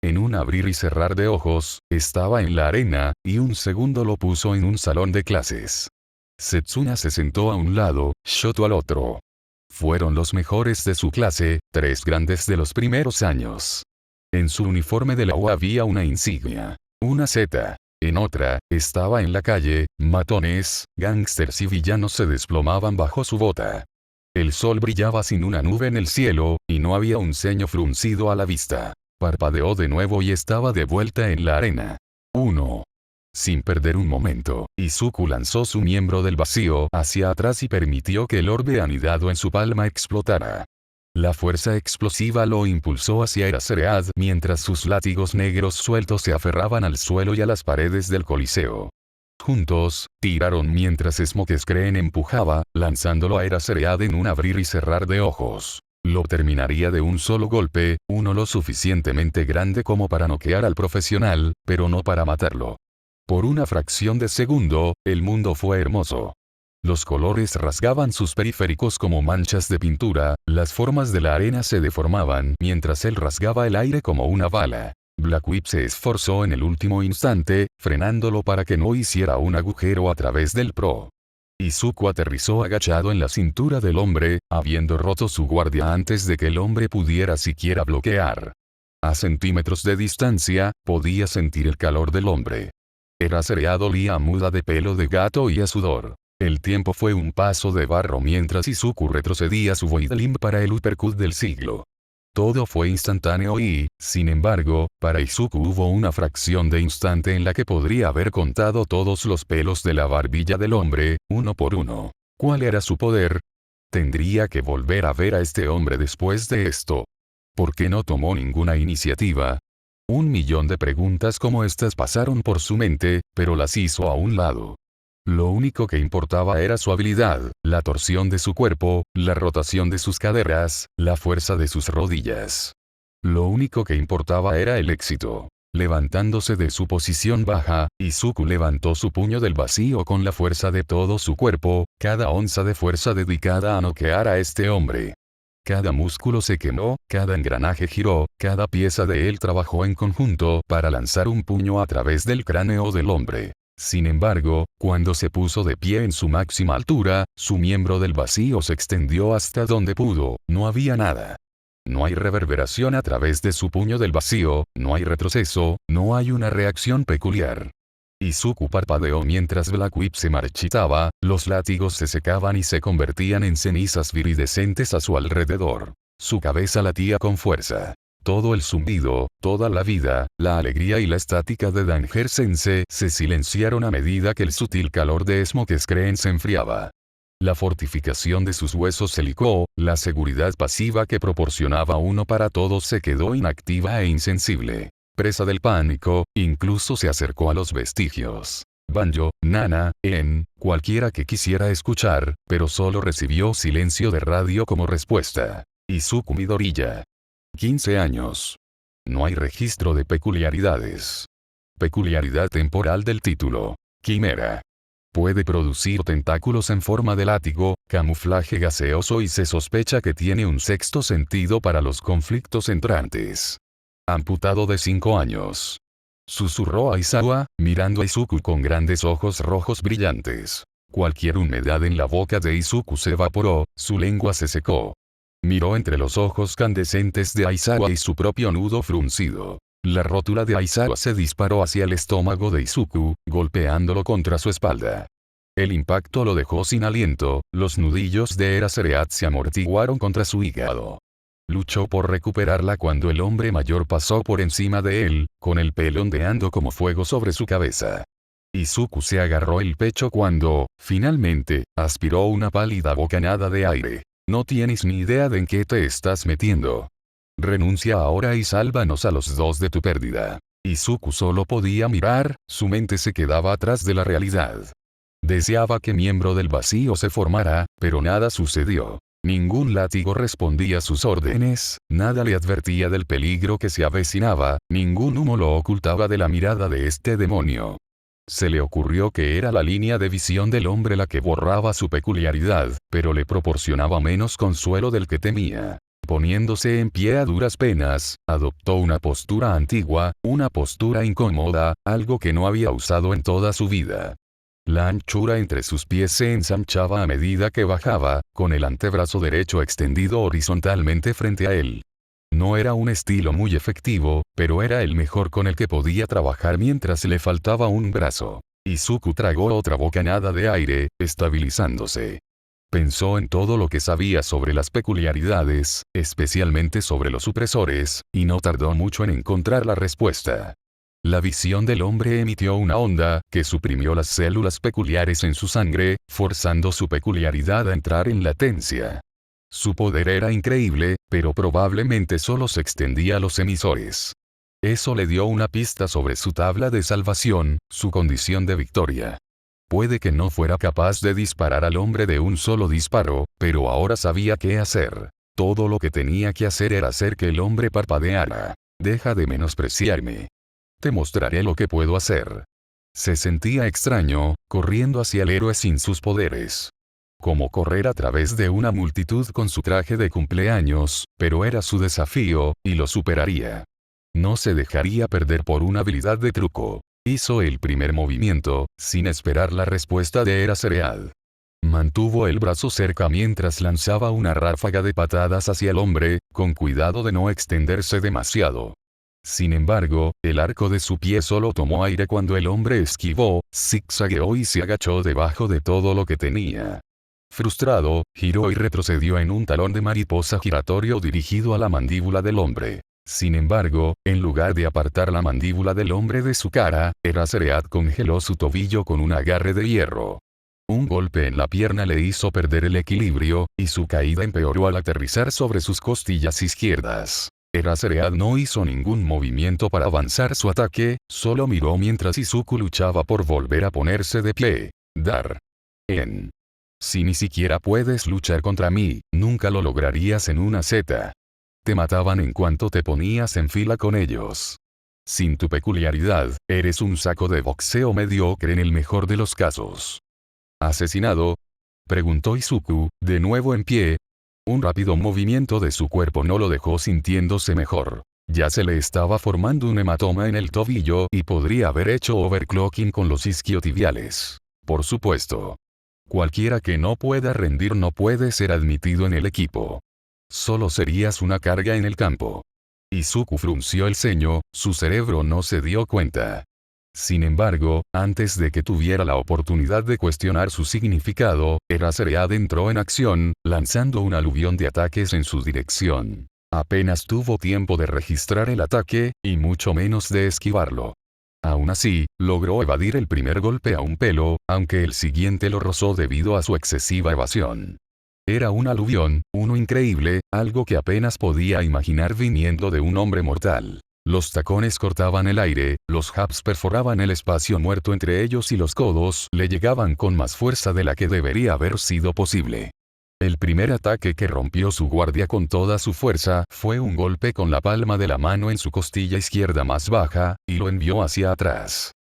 En un abrir y cerrar de ojos, estaba en la arena, y un segundo lo puso en un salón de clases. Setsuna se sentó a un lado, Shoto al otro. Fueron los mejores de su clase, 3 grandes de los primeros años. En su uniforme de la U había una insignia. Una Z. En otra, estaba en la calle, matones, gángsters y villanos se desplomaban bajo su bota. El sol brillaba sin una nube en el cielo, y no había un ceño fruncido a la vista. Parpadeó de nuevo y estaba de vuelta en la arena. 1. Sin perder un momento, Izuku lanzó su miembro del vacío hacia atrás y permitió que el orbe anidado en su palma explotara. La fuerza explosiva lo impulsó hacia Eraseread mientras sus látigos negros sueltos se aferraban al suelo y a las paredes del Coliseo. Juntos, tiraron mientras Smokescreen empujaba, lanzándolo a Eraseread en un abrir y cerrar de ojos. Lo terminaría de un solo golpe, uno lo suficientemente grande como para noquear al profesional, pero no para matarlo. Por una fracción de segundo, el mundo fue hermoso. Los colores rasgaban sus periféricos como manchas de pintura, las formas de la arena se deformaban mientras él rasgaba el aire como una bala. Black Whip se esforzó en el último instante, frenándolo para que no hiciera un agujero a través del Pro. Izuku aterrizó agachado en la cintura del hombre, habiendo roto su guardia antes de que el hombre pudiera siquiera bloquear. A centímetros de distancia, podía sentir el calor del hombre. Eraseread olía a muda de pelo de gato y a sudor. El tiempo fue un paso de barro mientras Izuku retrocedía su Voidlimp para el uppercut del siglo. Todo fue instantáneo y, sin embargo, para Izuku hubo una fracción de instante en la que podría haber contado todos los pelos de la barbilla del hombre, uno por uno. ¿Cuál era su poder? Tendría que volver a ver a este hombre después de esto. ¿Por qué no tomó ninguna iniciativa? 1.000.000 de preguntas como estas pasaron por su mente, pero las hizo a un lado. Lo único que importaba era su habilidad, la torsión de su cuerpo, la rotación de sus caderas, la fuerza de sus rodillas. Lo único que importaba era el éxito. Levantándose de su posición baja, Izuku levantó su puño del vacío con la fuerza de todo su cuerpo, cada onza de fuerza dedicada a noquear a este hombre. Cada músculo se quemó, cada engranaje giró, cada pieza de él trabajó en conjunto para lanzar un puño a través del cráneo del hombre. Sin embargo, cuando se puso de pie en su máxima altura, su miembro del vacío se extendió hasta donde pudo, no había nada. No hay reverberación a través de su puño del vacío, no hay retroceso, no hay una reacción peculiar. Izuku parpadeó mientras Black Whip se marchitaba, los látigos se secaban y se convertían en cenizas viridescentes a su alrededor. Su cabeza latía con fuerza. Todo el zumbido, toda la vida, la alegría y la estática de Danger Sensei se silenciaron a medida que el sutil calor de Smokescreen se enfriaba. La fortificación de sus huesos se licó, la seguridad pasiva que proporcionaba uno para todos se quedó inactiva e insensible. Presa del pánico, incluso se acercó a los vestigios. Banjo, Nana, cualquiera que quisiera escuchar, pero solo recibió silencio de radio como respuesta. Izuku Midoriya. 15 años. No hay registro de peculiaridades. Peculiaridad temporal del título. Quimera. Puede producir tentáculos en forma de látigo, camuflaje gaseoso y se sospecha que tiene un sexto sentido para los conflictos entrantes. Amputado de 5 años. Susurró Aizawa, mirando a Izuku con grandes ojos rojos brillantes. Cualquier humedad en la boca de Izuku se evaporó, su lengua se secó. Miró entre los ojos candescentes de Aizawa y su propio nudo fruncido. La rótula de Aizawa se disparó hacia el estómago de Izuku, golpeándolo contra su espalda. El impacto lo dejó sin aliento, los nudillos de Eraseread se amortiguaron contra su hígado. Luchó por recuperarla cuando el hombre mayor pasó por encima de él, con el pelo ondeando como fuego sobre su cabeza. Izuku se agarró el pecho cuando, finalmente, aspiró una pálida bocanada de aire. No tienes ni idea de en qué te estás metiendo. Renuncia ahora y sálvanos a los dos de tu pérdida. Izuku solo podía mirar, su mente se quedaba atrás de la realidad. Deseaba que miembro del vacío se formara, pero nada sucedió. Ningún látigo respondía a sus órdenes, nada le advertía del peligro que se avecinaba, ningún humo lo ocultaba de la mirada de este demonio. Se le ocurrió que era la línea de visión del hombre la que borraba su peculiaridad, pero le proporcionaba menos consuelo del que temía. Poniéndose en pie a duras penas, adoptó una postura antigua, una postura incómoda, algo que no había usado en toda su vida. La anchura entre sus pies se ensanchaba a medida que bajaba, con el antebrazo derecho extendido horizontalmente frente a él. No era un estilo muy efectivo, pero era el mejor con el que podía trabajar mientras le faltaba un brazo. Izuku tragó otra bocanada de aire, estabilizándose. Pensó en todo lo que sabía sobre las peculiaridades, especialmente sobre los supresores, y no tardó mucho en encontrar la respuesta. La visión del hombre emitió una onda, que suprimió las células peculiares en su sangre, forzando su peculiaridad a entrar en latencia. Su poder era increíble, pero probablemente solo se extendía a los emisores. Eso le dio una pista sobre su tabla de salvación, su condición de victoria. Puede que no fuera capaz de disparar al hombre de un solo disparo, pero ahora sabía qué hacer. Todo lo que tenía que hacer era hacer que el hombre parpadeara. Deja de menospreciarme. Te mostraré lo que puedo hacer. Se sentía extraño, corriendo hacia el héroe sin sus poderes. Como correr a través de una multitud con su traje de cumpleaños, pero era su desafío, y lo superaría. No se dejaría perder por una habilidad de truco. Hizo el primer movimiento, sin esperar la respuesta de Eraserhead. Mantuvo el brazo cerca mientras lanzaba una ráfaga de patadas hacia el hombre, con cuidado de no extenderse demasiado. Sin embargo, el arco de su pie solo tomó aire cuando el hombre esquivó, zigzagueó y se agachó debajo de todo lo que tenía. Frustrado, giró y retrocedió en un talón de mariposa giratorio dirigido a la mandíbula del hombre. Sin embargo, en lugar de apartar la mandíbula del hombre de su cara, Eraserhead congeló su tobillo con un agarre de hierro. Un golpe en la pierna le hizo perder el equilibrio, y su caída empeoró al aterrizar sobre sus costillas izquierdas. Eraserhead no hizo ningún movimiento para avanzar su ataque, solo miró mientras Izuku luchaba por volver a ponerse de pie. Si ni siquiera puedes luchar contra mí, nunca lo lograrías en una Z. Te mataban en cuanto te ponías en fila con ellos. Sin tu peculiaridad, eres un saco de boxeo mediocre en el mejor de los casos. ¿Asesinado?, preguntó Izuku, de nuevo en pie. Un rápido movimiento de su cuerpo no lo dejó sintiéndose mejor. Ya se le estaba formando un hematoma en el tobillo y podría haber hecho overclocking con los isquiotibiales. Por supuesto. Cualquiera que no pueda rendir no puede ser admitido en el equipo. Solo serías una carga en el campo. Izuku frunció el ceño, su cerebro no se dio cuenta. Sin embargo, antes de que tuviera la oportunidad de cuestionar su significado, Eraserhead entró en acción, lanzando un aluvión de ataques en su dirección. Apenas tuvo tiempo de registrar el ataque, y mucho menos de esquivarlo. Aún así, logró evadir el primer golpe a un pelo, aunque el siguiente lo rozó debido a su excesiva evasión. Era un aluvión, uno increíble, algo que apenas podía imaginar viniendo de un hombre mortal. Los tacones cortaban el aire, los jabs perforaban el espacio muerto entre ellos y los codos le llegaban con más fuerza de la que debería haber sido posible. El primer ataque que rompió su guardia con toda su fuerza fue un golpe con la palma de la mano en su costilla izquierda más baja, y lo envió hacia atrás.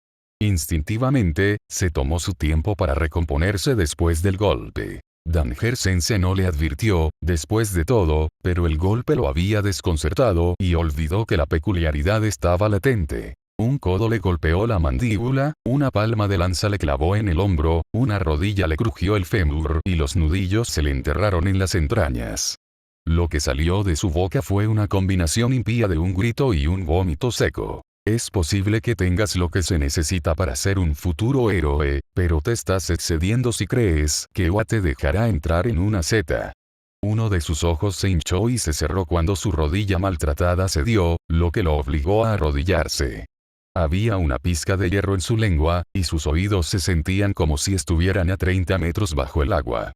Instintivamente, se tomó su tiempo para recomponerse después del golpe. Danger-sensei no le advirtió, después de todo, pero el golpe lo había desconcertado y olvidó que la peculiaridad estaba latente. Un codo le golpeó la mandíbula, una palma de lanza le clavó en el hombro, una rodilla le crujió el fémur y los nudillos se le enterraron en las entrañas. Lo que salió de su boca fue una combinación impía de un grito y un vómito seco. Es posible que tengas lo que se necesita para ser un futuro héroe, pero te estás excediendo si crees que Oa te dejará entrar en una Z. Uno de sus ojos se hinchó y se cerró cuando su rodilla maltratada cedió, lo que lo obligó a arrodillarse. Había una pizca de hierro en su lengua, y sus oídos se sentían como si estuvieran a 30 metros bajo el agua.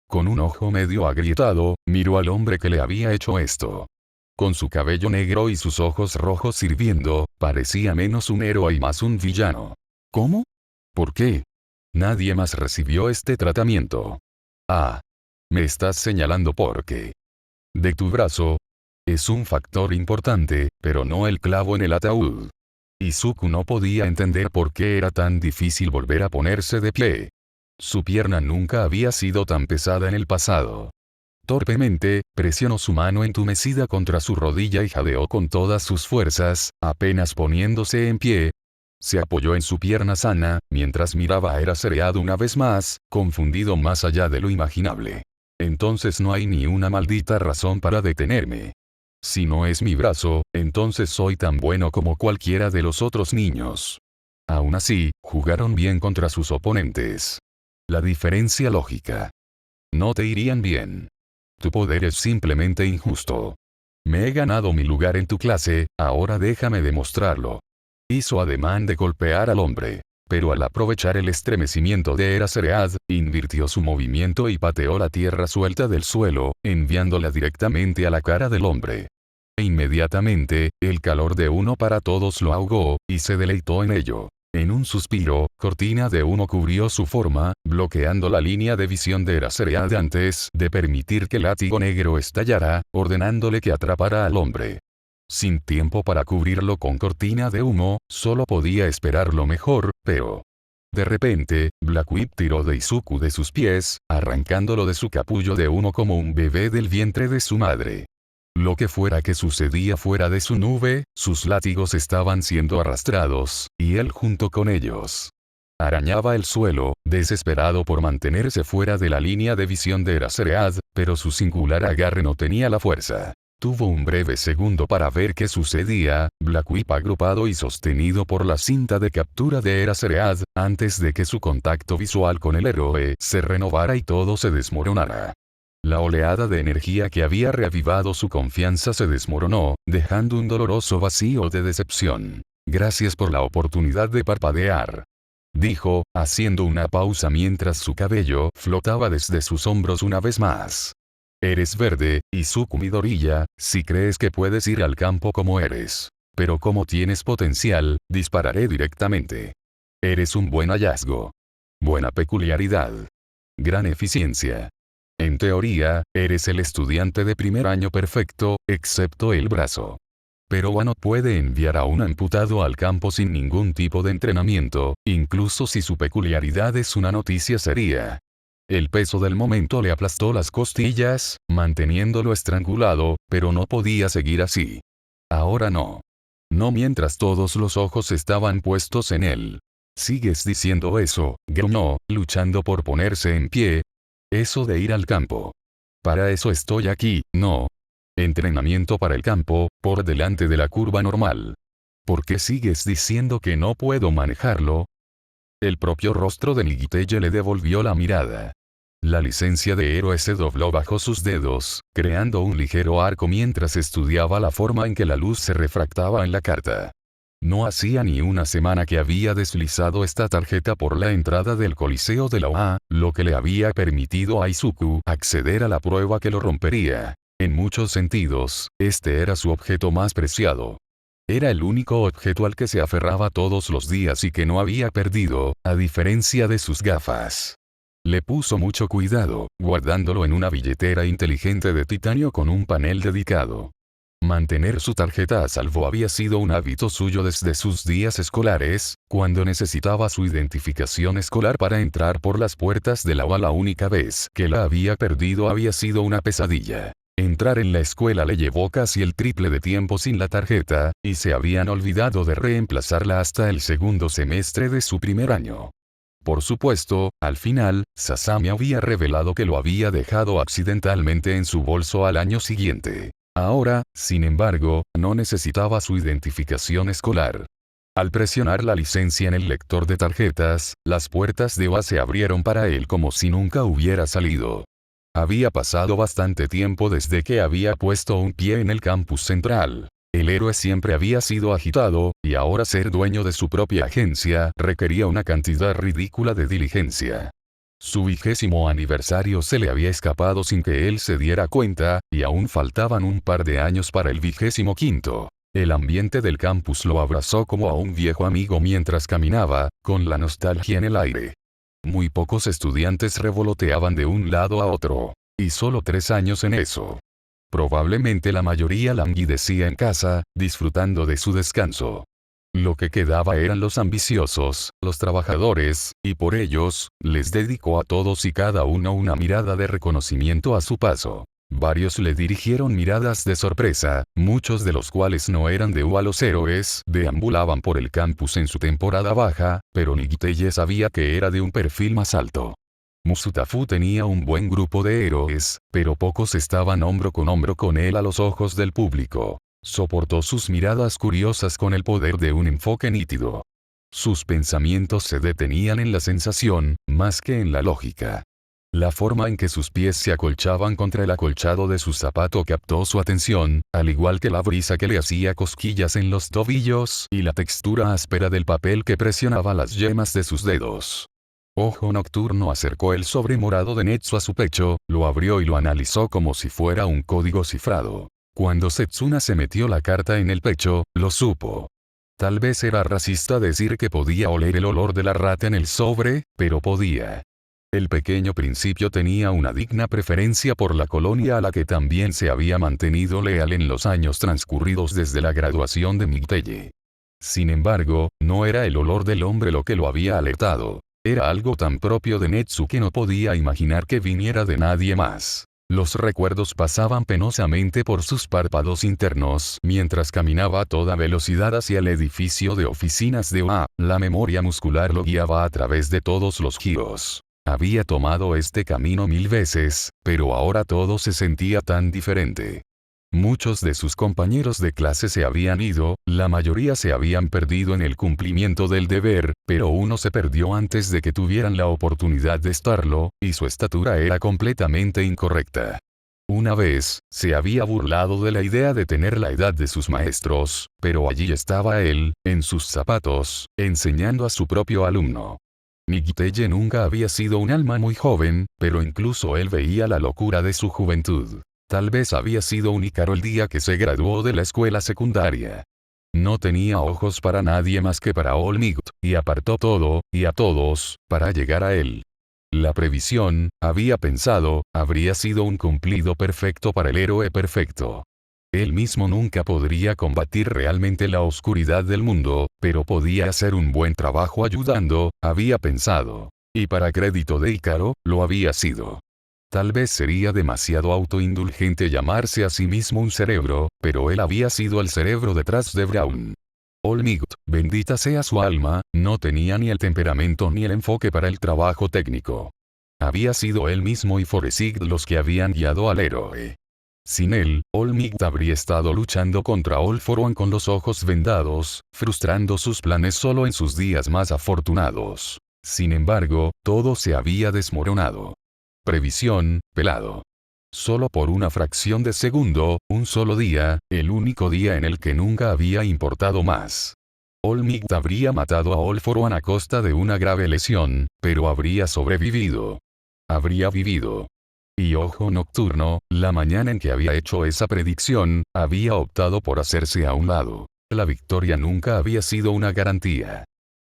Con un ojo medio agrietado, miró al hombre que le había hecho esto. Con su cabello negro y sus ojos rojos hirviendo, parecía menos un héroe y más un villano. ¿Cómo? ¿Por qué? Nadie más recibió este tratamiento. Ah. Me estás señalando porque. De tu brazo. Es un factor importante, pero no el clavo en el ataúd. Izuku no podía entender por qué era tan difícil volver a ponerse de pie. Su pierna nunca había sido tan pesada en el pasado. Torpemente, presionó su mano entumecida contra su rodilla y jadeó con todas sus fuerzas, apenas poniéndose en pie. Se apoyó en su pierna sana, mientras miraba a Eraserhead una vez más, confundido más allá de lo imaginable. Entonces no hay ni una maldita razón para detenerme. Si no es mi brazo, entonces soy tan bueno como cualquiera de los otros niños. Aún así, jugaron bien contra sus oponentes. La diferencia lógica. No te irían bien. Tu poder es simplemente injusto. Me he ganado mi lugar en tu clase, ahora déjame demostrarlo. Hizo ademán de golpear al hombre. pero al aprovechar el estremecimiento de Eraserhead, invirtió su movimiento y pateó la tierra suelta del suelo, enviándola directamente a la cara del hombre. Inmediatamente, el calor de uno para todos lo ahogó, y se deleitó en ello. En un suspiro, cortina de humo cubrió su forma, bloqueando la línea de visión de Eraserhead antes de permitir que el látigo negro estallara, ordenándole que atrapara al hombre. Sin tiempo para cubrirlo con cortina de humo, solo podía esperar lo mejor, pero... De repente, Black Whip tiró de Izuku de sus pies, arrancándolo de su capullo de humo como un bebé del vientre de su madre. Lo que fuera que sucedía fuera de su nube, sus látigos estaban siendo arrastrados, y él junto con ellos. Arañaba el suelo, desesperado por mantenerse fuera de la línea de visión de Eraserhead, pero su singular agarre no tenía la fuerza. Tuvo un breve segundo para ver qué sucedía, Black Whip agrupado y sostenido por la cinta de captura de Eraserhead, antes de que su contacto visual con el héroe se renovara y todo se desmoronara. La oleada de energía que había reavivado su confianza se desmoronó, dejando un doloroso vacío de decepción. Gracias por la oportunidad de parpadear, dijo, haciendo una pausa mientras su cabello flotaba desde sus hombros una vez más. Eres verde, Izuku Midoriya, si crees que puedes ir al campo como eres. Pero como tienes potencial, dispararé directamente. Eres un buen hallazgo. Buena peculiaridad. Gran eficiencia. En teoría, eres el estudiante de primer año perfecto, excepto el brazo. Pero Wano puede enviar a un amputado al campo sin ningún tipo de entrenamiento, incluso si su peculiaridad es una noticia seria. El peso del momento le aplastó las costillas, manteniéndolo estrangulado, pero no podía seguir así. Ahora no. No mientras todos los ojos estaban puestos en él. ¿Sigues diciendo eso? Gruñó, luchando por ponerse en pie. Eso de ir al campo. Para eso estoy aquí, no. Entrenamiento para el campo, por delante de la curva normal. ¿Por qué sigues diciendo que no puedo manejarlo? El propio rostro de Nigiteye le devolvió la mirada. La licencia de héroe se dobló bajo sus dedos, creando un ligero arco mientras estudiaba la forma en que la luz se refractaba en la carta. No hacía ni una semana que había deslizado esta tarjeta por la entrada del Coliseo de la OA, lo que le había permitido a Izuku acceder a la prueba que lo rompería. En muchos sentidos, este era su objeto más preciado. Era el único objeto al que se aferraba todos los días y que no había perdido, a diferencia de sus gafas. Le puso mucho cuidado, guardándolo en una billetera inteligente de titanio con un panel dedicado. Mantener su tarjeta a salvo había sido un hábito suyo desde sus días escolares, cuando necesitaba su identificación escolar para entrar por las puertas de la UA. La única vez que la había perdido había sido una pesadilla. Entrar en la escuela le llevó casi el triple de tiempo sin la tarjeta, y se habían olvidado de reemplazarla hasta el segundo semestre de su primer año. Por supuesto, al final, Sasami había revelado que lo había dejado accidentalmente en su bolso al año siguiente. Ahora, sin embargo, no necesitaba su identificación escolar. Al presionar la licencia en el lector de tarjetas, las puertas de OA se abrieron para él como si nunca hubiera salido. Había pasado bastante tiempo desde que había puesto un pie en el campus central. El héroe siempre había sido agitado, y ahora ser dueño de su propia agencia requería una cantidad ridícula de diligencia. Su 20º aniversario se le había escapado sin que él se diera cuenta, y aún faltaban un par de años para el 25º. El ambiente del campus lo abrazó como a un viejo amigo mientras caminaba, con la nostalgia en el aire. Muy pocos estudiantes revoloteaban de un lado a otro. Y solo 3 años en eso. Probablemente la mayoría languidecía en casa, disfrutando de su descanso. Lo que quedaba eran los ambiciosos, los trabajadores, y por ellos, les dedicó a todos y cada uno una mirada de reconocimiento a su paso. Varios le dirigieron miradas de sorpresa, muchos de los cuales no eran de UA. Los héroes deambulaban por el campus en su temporada baja, pero Nigiteye sabía que era de un perfil más alto. Musutafu tenía un buen grupo de héroes, pero pocos estaban hombro con él a los ojos del público. Soportó sus miradas curiosas con el poder de un enfoque nítido. Sus pensamientos se detenían en la sensación, más que en la lógica. La forma en que sus pies se acolchaban contra el acolchado de su zapato captó su atención, al igual que la brisa que le hacía cosquillas en los tobillos y la textura áspera del papel que presionaba las yemas de sus dedos. Ojo Nocturno acercó el sobre morado de Netsu a su pecho, lo abrió y lo analizó como si fuera un código cifrado. Cuando Setsuna se metió la carta en el pecho, lo supo. Tal vez era racista decir que podía oler el olor de la rata en el sobre, pero podía. El pequeño principio tenía una digna preferencia por la colonia a la que también se había mantenido leal en los años transcurridos desde la graduación de Migteye. Sin embargo, no era el olor del hombre lo que lo había alertado. Era algo tan propio de Netsu que no podía imaginar que viniera de nadie más. Los recuerdos pasaban penosamente por sus párpados internos mientras caminaba a toda velocidad hacia el edificio de oficinas de OA. La memoria muscular lo guiaba a través de todos los giros. Había tomado este camino 1000 veces, pero ahora todo se sentía tan diferente. Muchos de sus compañeros de clase se habían ido, la mayoría se habían perdido en el cumplimiento del deber, pero uno se perdió antes de que tuvieran la oportunidad de estarlo, y su estatura era completamente incorrecta. Una vez, se había burlado de la idea de tener la edad de sus maestros, pero allí estaba él, en sus zapatos, enseñando a su propio alumno. Migteye nunca había sido un alma muy joven, pero incluso él veía la locura de su juventud. Tal vez había sido un ícaro el día que se graduó de la escuela secundaria. No tenía ojos para nadie más que para Olmigt, y apartó todo, y a todos, para llegar a él. La previsión, había pensado, habría sido un cumplido perfecto para el héroe perfecto. Él mismo nunca podría combatir realmente la oscuridad del mundo, pero podía hacer un buen trabajo ayudando, había pensado. Y para crédito de Ícaro, lo había sido. Tal vez sería demasiado autoindulgente llamarse a sí mismo un cerebro, pero él había sido el cerebro detrás de Braun. Olmigt, bendita sea su alma, no tenía ni el temperamento ni el enfoque para el trabajo técnico. Había sido él mismo y Foresig los que habían guiado al héroe. Sin él, Olmigt habría estado luchando contra All For One con los ojos vendados, frustrando sus planes solo en sus días más afortunados. Sin embargo, todo se había desmoronado. Previsión, pelado. Solo por una fracción de segundo, un solo día, el único día en el que nunca había importado más. Olmigt habría matado a All For One a costa de una grave lesión, pero habría sobrevivido. Habría vivido. Y Ojo Nocturno, la mañana en que había hecho esa predicción, había optado por hacerse a un lado. La victoria nunca había sido una garantía.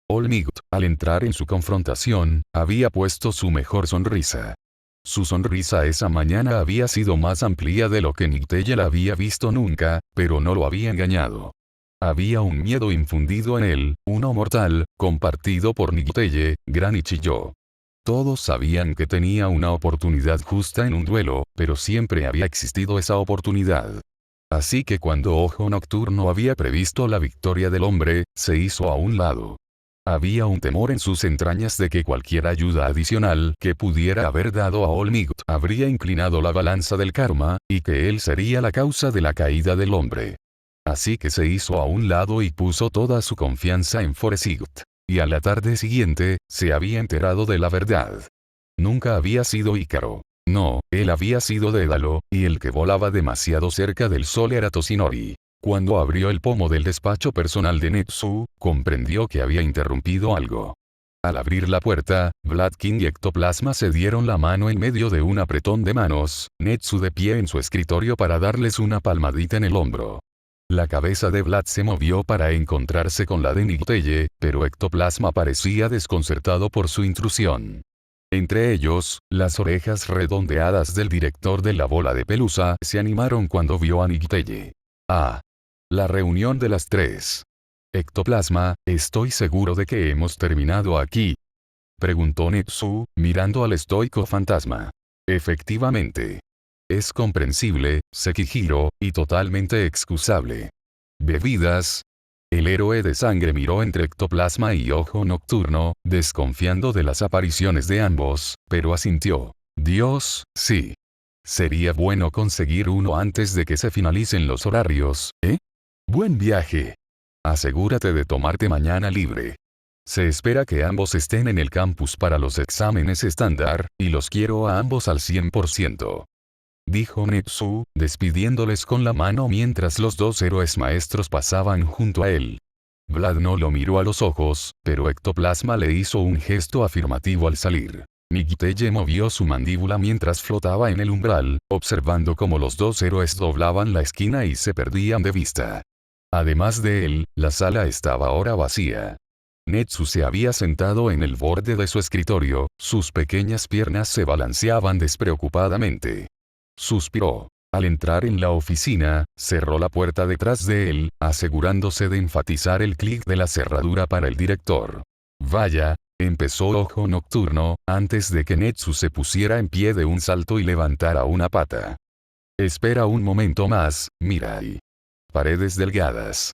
Olmigt, al entrar en su confrontación, había puesto su mejor sonrisa. Su sonrisa esa mañana había sido más amplia de lo que Migteye la había visto nunca, pero no lo había engañado. Había un miedo infundido en él, uno mortal, compartido por Migteye, Gran y Chiyo. Todos sabían que tenía una oportunidad justa en un duelo, pero siempre había existido esa oportunidad. Así que cuando Ojo Nocturno había previsto la victoria del hombre, se hizo a un lado. Había un temor en sus entrañas de que cualquier ayuda adicional que pudiera haber dado a Olmigt habría inclinado la balanza del karma, y que él sería la causa de la caída del hombre. Así que se hizo a un lado y puso toda su confianza en Foresigt. Y a la tarde siguiente, se había enterado de la verdad. Nunca había sido Ícaro. No, él había sido Dédalo, y el que volaba demasiado cerca del sol era Toshinori. Cuando abrió el pomo del despacho personal de Netsu, comprendió que había interrumpido algo. Al abrir la puerta, Vladkin y Ectoplasma se dieron la mano en medio de un apretón de manos, Netsu de pie en su escritorio para darles una palmadita en el hombro. La cabeza de Vlad se movió para encontrarse con la de Migteye, pero Ectoplasma parecía desconcertado por su intrusión. Entre ellos, las orejas redondeadas del director de la bola de pelusa se animaron cuando vio a Migteye. Ah. La reunión de las 3. Ectoplasma, estoy seguro de que hemos terminado aquí. Preguntó Netsu, mirando al estoico fantasma. Efectivamente. Es comprensible, Sekihiro, y totalmente excusable. ¿Bebidas? El héroe de sangre miró entre Ectoplasma y Ojo Nocturno, desconfiando de las apariciones de ambos, pero asintió. Dios, sí. Sería bueno conseguir uno antes de que se finalicen los horarios, ¿eh? Buen viaje. Asegúrate de tomarte mañana libre. Se espera que ambos estén en el campus para los exámenes estándar, y los quiero a ambos al 100%. Dijo Netsu, despidiéndoles con la mano mientras los dos héroes maestros pasaban junto a él. Vlad no lo miró a los ojos, pero Ectoplasma le hizo un gesto afirmativo al salir. Nikiteye movió su mandíbula mientras flotaba en el umbral, observando cómo los dos héroes doblaban la esquina y se perdían de vista. Además de él, la sala estaba ahora vacía. Netsu se había sentado en el borde de su escritorio, sus pequeñas piernas se balanceaban despreocupadamente. Suspiró. Al entrar en la oficina, cerró la puerta detrás de él, asegurándose de enfatizar el clic de la cerradura para el director. Vaya, empezó Ojo Nocturno, antes de que Netsu se pusiera en pie de un salto y levantara una pata. Espera un momento más, Mirai. Paredes delgadas.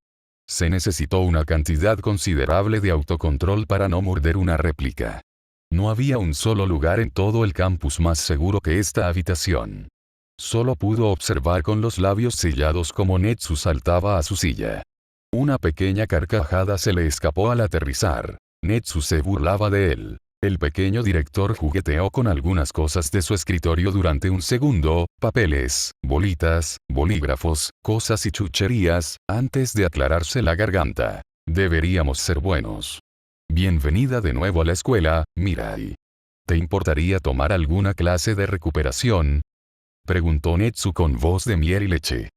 Se necesitó una cantidad considerable de autocontrol para no morder una réplica. No había un solo lugar en todo el campus más seguro que esta habitación. Solo pudo observar con los labios sellados cómo Netsu saltaba a su silla. Una pequeña carcajada se le escapó al aterrizar. Netsu se burlaba de él. El pequeño director jugueteó con algunas cosas de su escritorio durante un segundo, papeles, bolitas, bolígrafos, cosas y chucherías, antes de aclararse la garganta. Deberíamos ser buenos. Bienvenida de nuevo a la escuela, Mirai. ¿Te importaría tomar alguna clase de recuperación? Preguntó Netsu con voz de miel y leche.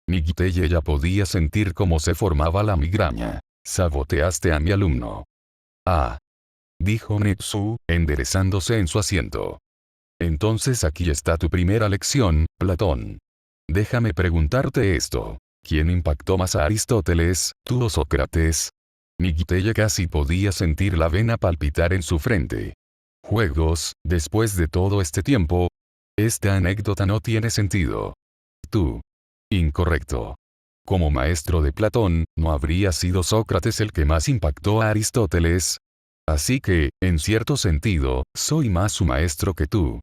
Nikiteye ya podía sentir cómo se formaba la migraña. Saboteaste a mi alumno. Ah. Dijo Netsu, enderezándose en su asiento. Entonces aquí está tu primera lección, Platón. Déjame preguntarte esto. ¿Quién impactó más a Aristóteles, tú o Sócrates? Nikiteye casi podía sentir la vena palpitar en su frente. Juegos, después de todo este tiempo. Esta anécdota no tiene sentido. Tú. Incorrecto. Como maestro de Platón, ¿no habría sido Sócrates el que más impactó a Aristóteles? Así que, en cierto sentido, soy más su maestro que tú.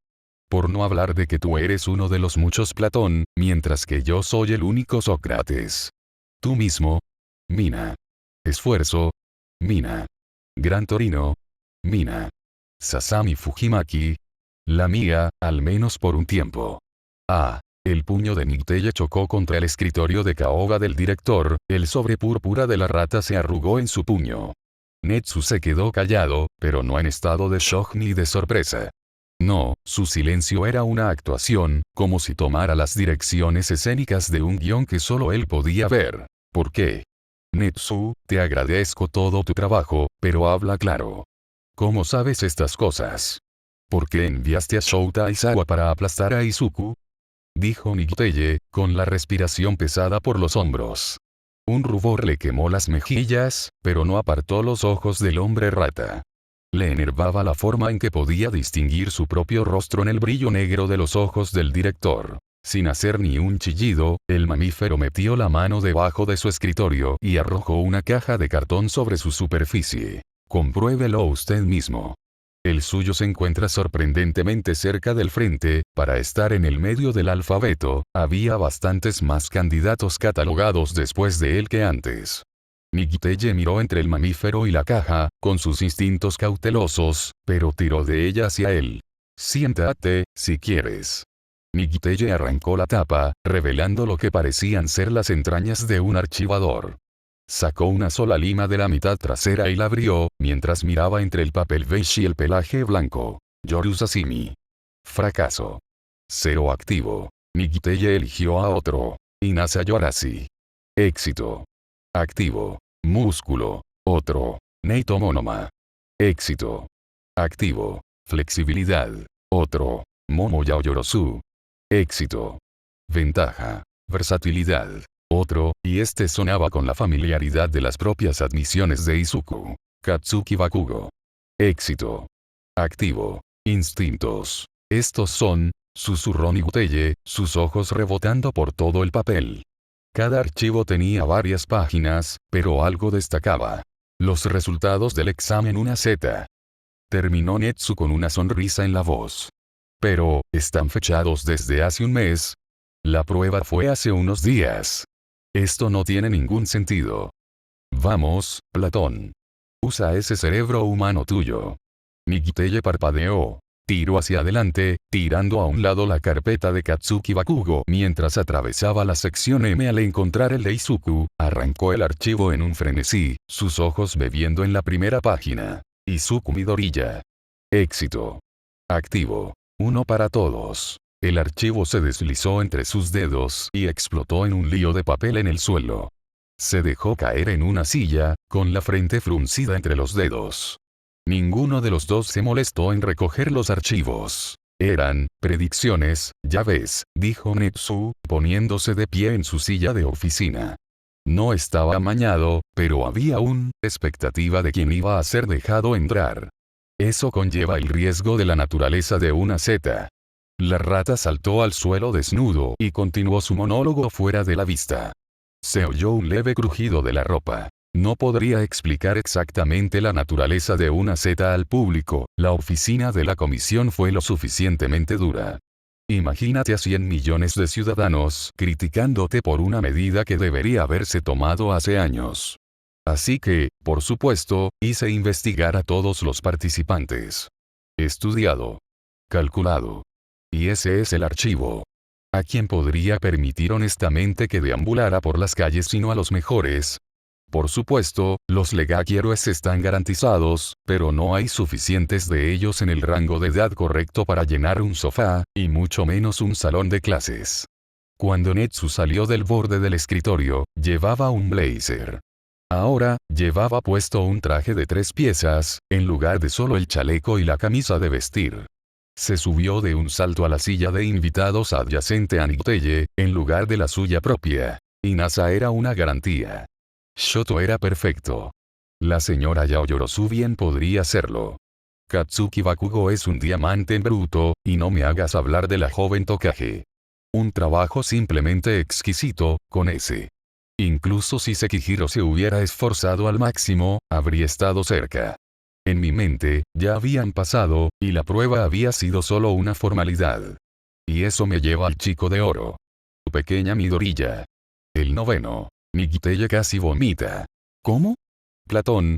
Por no hablar de que tú eres uno de los muchos Platón, mientras que yo soy el único Sócrates. Tú mismo. Mina. Esfuerzo. Mina. Gran Torino. Mina. Sasami Fujimaki. La mía, al menos por un tiempo. Ah. El puño de Nikiteye chocó contra el escritorio de caoba del director, el sobre púrpura de la rata se arrugó en su puño. Netsu se quedó callado, pero no en estado de shock ni de sorpresa. No, su silencio era una actuación, como si tomara las direcciones escénicas de un guión que solo él podía ver. ¿Por qué? Netsu, te agradezco todo tu trabajo, pero habla claro. ¿Cómo sabes estas cosas? ¿Por qué enviaste a Shouta Aizawa para aplastar a Izuku? Dijo Nikiteye, con la respiración pesada por los hombros. Un rubor le quemó las mejillas, pero no apartó los ojos del hombre rata. Le enervaba la forma en que podía distinguir su propio rostro en el brillo negro de los ojos del director. Sin hacer ni un chillido, el mamífero metió la mano debajo de su escritorio y arrojó una caja de cartón sobre su superficie. Compruébelo usted mismo. El suyo se encuentra sorprendentemente cerca del frente, para estar en el medio del alfabeto, había bastantes más candidatos catalogados después de él que antes. Nikiteye miró entre el mamífero y la caja, con sus instintos cautelosos, pero tiró de ella hacia él. Siéntate, si quieres. Nikiteye arrancó la tapa, revelando lo que parecían ser las entrañas de un archivador. Sacó una sola lima de la mitad trasera y la abrió, mientras miraba entre el papel beige y el pelaje blanco. Yoru Sashimi. Fracaso. Cero activo. Nikiteye eligió a otro. Inasa Yorashi. Éxito. Activo. Músculo. Otro. Neito Monoma. Éxito. Activo. Flexibilidad. Otro. Momo Yaoyorosu. Éxito. Ventaja. Versatilidad. Otro, y este sonaba con la familiaridad de las propias admisiones de Izuku. Katsuki Bakugo. Éxito. Activo. Instintos. Estos son, susurró Nikiteye, sus ojos rebotando por todo el papel. Cada archivo tenía varias páginas, pero algo destacaba. Los resultados del examen una Z. Terminó Netsu con una sonrisa en la voz. Pero, están fechados desde hace un mes. La prueba fue hace unos días. Esto no tiene ningún sentido. Vamos, Platón. Usa ese cerebro humano tuyo. Nigiteye parpadeó. Tiró hacia adelante, tirando a un lado la carpeta de Katsuki Bakugo mientras atravesaba la sección M. Al encontrar el de Izuku, arrancó el archivo en un frenesí, sus ojos bebiendo en la primera página. Izuku Midoriya. Éxito. Activo. Uno para todos. El archivo se deslizó entre sus dedos y explotó en un lío de papel en el suelo. Se dejó caer en una silla, con la frente fruncida entre los dedos. Ninguno de los dos se molestó en recoger los archivos. Eran predicciones, ya ves, dijo Netsu, poniéndose de pie en su silla de oficina. No estaba amañado, pero había una expectativa de quién iba a ser dejado entrar. Eso conlleva el riesgo de la naturaleza de una zeta. La rata saltó al suelo desnudo y continuó su monólogo fuera de la vista. Se oyó un leve crujido de la ropa. No podría explicar exactamente la naturaleza de una zeta al público, la oficina de la comisión fue lo suficientemente dura. Imagínate a 100 millones de ciudadanos criticándote por una medida que debería haberse tomado hace años. Así que, por supuesto, hice investigar a todos los participantes. Estudiado. Calculado. Y ese es el archivo. ¿A quién podría permitir honestamente que deambulara por las calles sino a los mejores? Por supuesto, los Legaki héroes están garantizados, pero no hay suficientes de ellos en el rango de edad correcto para llenar un sofá, y mucho menos un salón de clases. Cuando Netsu salió del borde del escritorio, llevaba un blazer. Ahora, llevaba puesto un traje de 3 piezas, en lugar de solo el chaleco y la camisa de vestir. Se subió de un salto a la silla de invitados adyacente a Nigiteye, en lugar de la suya propia. Inasa era una garantía. Shoto era perfecto. La señora Yaoyorozu bien podría serlo. Katsuki Bakugo es un diamante en bruto, y no me hagas hablar de la joven Tokage. Un trabajo simplemente exquisito, con ese. Incluso si Sekihiro se hubiera esforzado al máximo, habría estado cerca. En mi mente, ya habían pasado, y la prueba había sido solo una formalidad. Y eso me lleva al chico de oro. Tu pequeña Midoriya. El 9. Nigiteye casi vomita. ¿Cómo? Platón,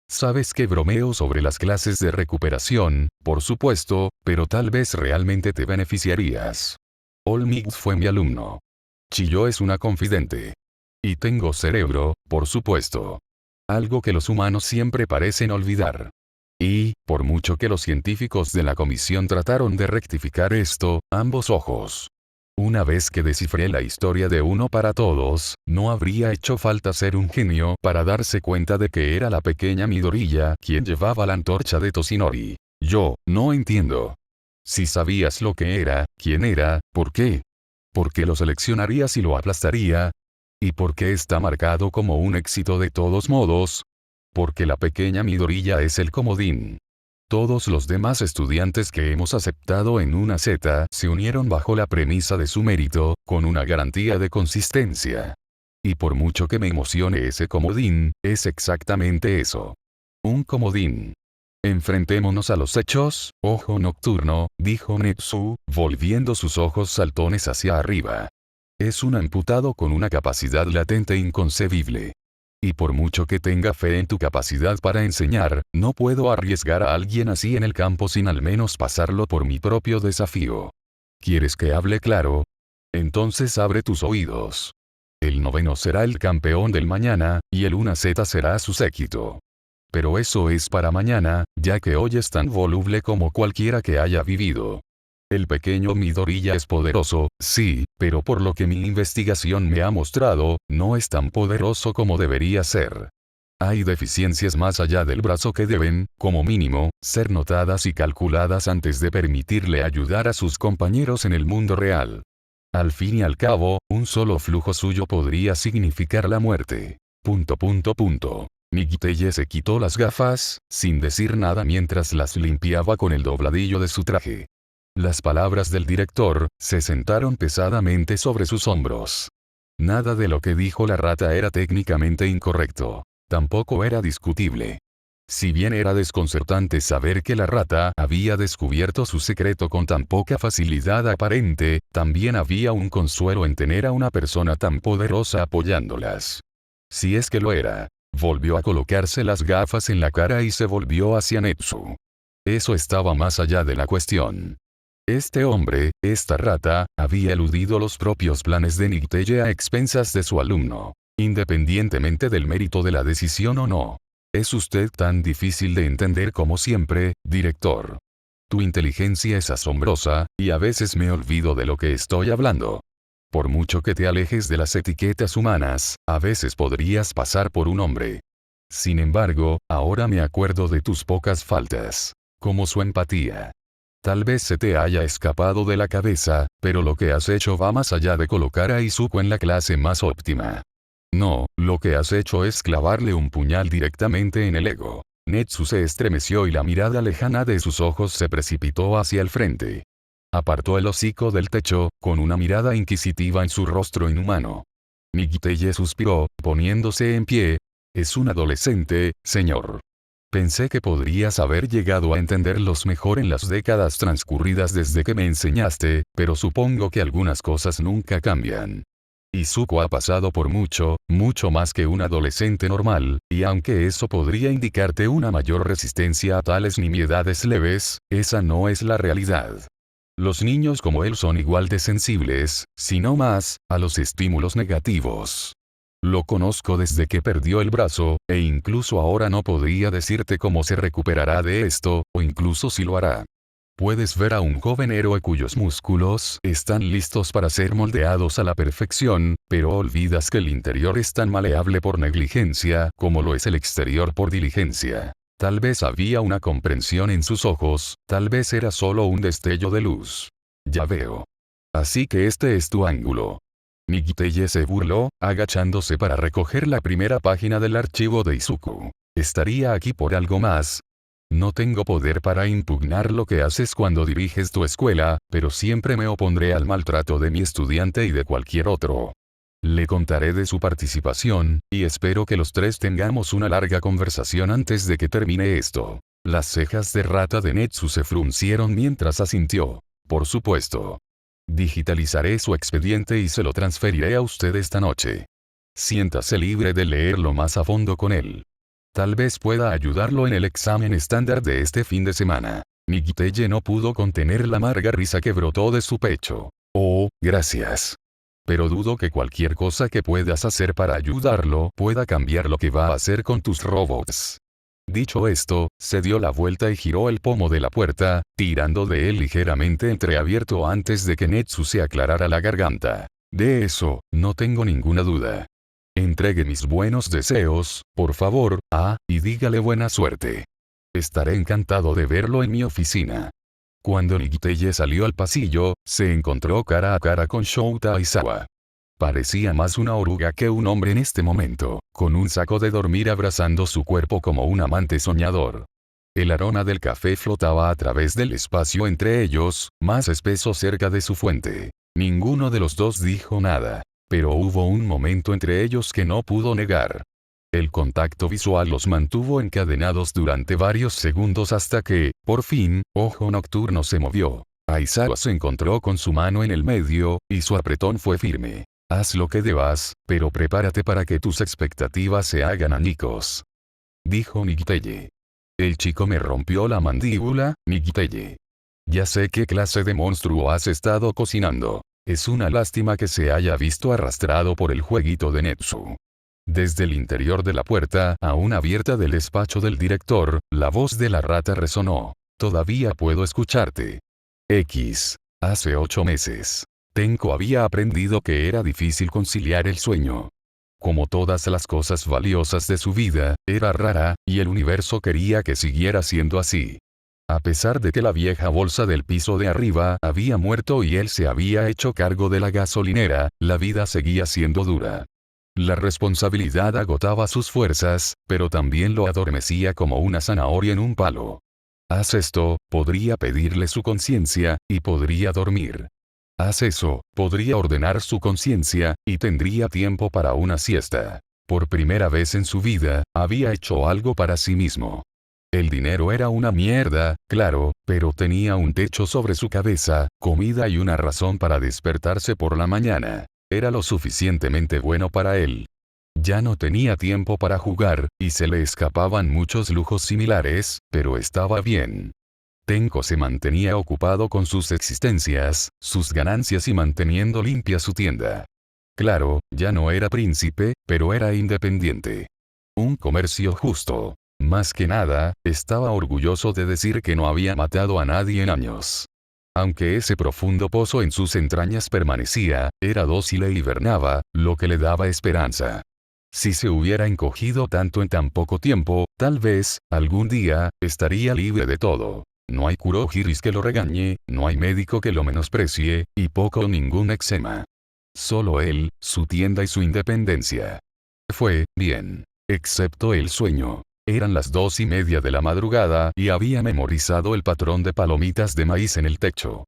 sabes que bromeo sobre las clases de recuperación, por supuesto, pero tal vez realmente te beneficiarías. Olmix fue mi alumno. Chiyo es una confidente. Y tengo cerebro, por supuesto. Algo que los humanos siempre parecen olvidar. Y, por mucho que los científicos de la comisión trataron de rectificar esto, ambos ojos. Una vez que descifré la historia de Uno para Todos, no habría hecho falta ser un genio para darse cuenta de que era la pequeña Midoriya quien llevaba la antorcha de Toshinori. Yo, no entiendo. Si sabías lo que era, quién era, ¿por qué? ¿Por qué lo seleccionarías y lo aplastaría? ¿Y por qué está marcado como un éxito de todos modos? Porque la pequeña Midoriya es el comodín. Todos los demás estudiantes que hemos aceptado en una zeta se unieron bajo la premisa de su mérito, con una garantía de consistencia. Y por mucho que me emocione ese comodín, es exactamente eso. Un comodín. Enfrentémonos a los hechos, ojo nocturno, dijo Netsu, volviendo sus ojos saltones hacia arriba. Es un amputado con una capacidad latente inconcebible. Y por mucho que tenga fe en tu capacidad para enseñar, no puedo arriesgar a alguien así en el campo sin al menos pasarlo por mi propio desafío. ¿Quieres que hable claro? Entonces abre tus oídos. El 9 será el campeón del mañana, y el 1Z será su séquito. Pero eso es para mañana, ya que hoy es tan voluble como cualquiera que haya vivido. El pequeño Midoriya es poderoso, sí, pero por lo que mi investigación me ha mostrado, no es tan poderoso como debería ser. Hay deficiencias más allá del brazo que deben, como mínimo, ser notadas y calculadas antes de permitirle ayudar a sus compañeros en el mundo real. Al fin y al cabo, un solo flujo suyo podría significar la muerte. Nigiteye se quitó las gafas, sin decir nada mientras las limpiaba con el dobladillo de su traje. Las palabras del director se sentaron pesadamente sobre sus hombros. Nada de lo que dijo la rata era técnicamente incorrecto. Tampoco era discutible. Si bien era desconcertante saber que la rata había descubierto su secreto con tan poca facilidad aparente, también había un consuelo en tener a una persona tan poderosa apoyándolas. Si es que lo era. Volvió a colocarse las gafas en la cara y se volvió hacia Netsu. Eso estaba más allá de la cuestión. Este hombre, esta rata, había eludido los propios planes de Nicteye a expensas de su alumno. Independientemente del mérito de la decisión o no. Es usted tan difícil de entender como siempre, director. Tu inteligencia es asombrosa, y a veces me olvido de lo que estoy hablando. Por mucho que te alejes de las etiquetas humanas, a veces podrías pasar por un hombre. Sin embargo, ahora me acuerdo de tus pocas faltas. Como su empatía. Tal vez se te haya escapado de la cabeza, pero lo que has hecho va más allá de colocar a Izuku en la clase más óptima. No, lo que has hecho es clavarle un puñal directamente en el ego. Netsu se estremeció y la mirada lejana de sus ojos se precipitó hacia el frente. Apartó el hocico del techo, con una mirada inquisitiva en su rostro inhumano. Nicteye suspiró, poniéndose en pie. Es un adolescente, señor. Pensé que podrías haber llegado a entenderlos mejor en las décadas transcurridas desde que me enseñaste, pero supongo que algunas cosas nunca cambian. Izuku ha pasado por mucho, mucho más que un adolescente normal, y aunque eso podría indicarte una mayor resistencia a tales nimiedades leves, esa no es la realidad. Los niños como él son igual de sensibles, si no más, a los estímulos negativos. Lo conozco desde que perdió el brazo, e incluso ahora no podría decirte cómo se recuperará de esto, o incluso si lo hará. Puedes ver a un joven héroe cuyos músculos están listos para ser moldeados a la perfección, pero olvidas que el interior es tan maleable por negligencia como lo es el exterior por diligencia. Tal vez había una comprensión en sus ojos, tal vez era solo un destello de luz. Ya veo. Así que este es tu ángulo. Nicteye se burló, agachándose para recoger la primera página del archivo de Izuku. ¿Estaría aquí por algo más? No tengo poder para impugnar lo que haces cuando diriges tu escuela, pero siempre me opondré al maltrato de mi estudiante y de cualquier otro. Le contaré de su participación, y espero que los tres tengamos una larga conversación antes de que termine esto. Las cejas de rata de Netsu se fruncieron mientras asintió. Por supuesto. Digitalizaré su expediente y se lo transferiré a usted esta noche. Siéntase libre de leerlo más a fondo con él. Tal vez pueda ayudarlo en el examen estándar de este fin de semana. Nicteye no pudo contener la amarga risa que brotó de su pecho. Oh, gracias. Pero dudo que cualquier cosa que puedas hacer para ayudarlo pueda cambiar lo que va a hacer con tus robots. Dicho esto, se dio la vuelta y giró el pomo de la puerta, tirando de él ligeramente entreabierto antes de que Netsu se aclarara la garganta. De eso, no tengo ninguna duda. Entregue mis buenos deseos, por favor, y dígale buena suerte. Estaré encantado de verlo en mi oficina. Cuando Nicteye salió al pasillo, se encontró cara a cara con Shouta Aizawa. Parecía más una oruga que un hombre en este momento, con un saco de dormir abrazando su cuerpo como un amante soñador. El aroma del café flotaba a través del espacio entre ellos, más espeso cerca de su fuente. Ninguno de los dos dijo nada, pero hubo un momento entre ellos que no pudo negar. El contacto visual los mantuvo encadenados durante varios segundos hasta que, por fin, Ojo Nocturno se movió. Aizawa se encontró con su mano en el medio, y su apretón fue firme. Haz lo que debas, pero prepárate para que tus expectativas se hagan añicos. Dijo Nicteye. El chico me rompió la mandíbula, Nicteye. Ya sé qué clase de monstruo has estado cocinando. Es una lástima que se haya visto arrastrado por el jueguito de Netsu. Desde el interior de la puerta, aún abierta del despacho del director, la voz de la rata resonó. Todavía puedo escucharte. Hace 8 meses. Tenko había aprendido que era difícil conciliar el sueño. Como todas las cosas valiosas de su vida, era rara, y el universo quería que siguiera siendo así. A pesar de que la vieja bolsa del piso de arriba había muerto y él se había hecho cargo de la gasolinera, la vida seguía siendo dura. La responsabilidad agotaba sus fuerzas, pero también lo adormecía como una zanahoria en un palo. Haz esto, podría pedirle su conciencia, y podría dormir. Haz eso, podría ordenar su conciencia, y tendría tiempo para una siesta. Por primera vez en su vida, había hecho algo para sí mismo. El dinero era una mierda, claro, pero tenía un techo sobre su cabeza, comida y una razón para despertarse por la mañana. Era lo suficientemente bueno para él. Ya no tenía tiempo para jugar, y se le escapaban muchos lujos similares, pero estaba bien. Tenko se mantenía ocupado con sus existencias, sus ganancias y manteniendo limpia su tienda. Claro, ya no era príncipe, pero era independiente. Un comercio justo. Más que nada, estaba orgulloso de decir que no había matado a nadie en años. Aunque ese profundo pozo en sus entrañas permanecía, era dócil e hibernaba, lo que le daba esperanza. Si se hubiera encogido tanto en tan poco tiempo, tal vez, algún día, estaría libre de todo. No hay Kurohiris que lo regañe, no hay médico que lo menosprecie, y poco o ningún eczema. Solo él, su tienda y su independencia. Fue, bien. Excepto el sueño. Eran las 2:30 de la madrugada y había memorizado el patrón de palomitas de maíz en el techo.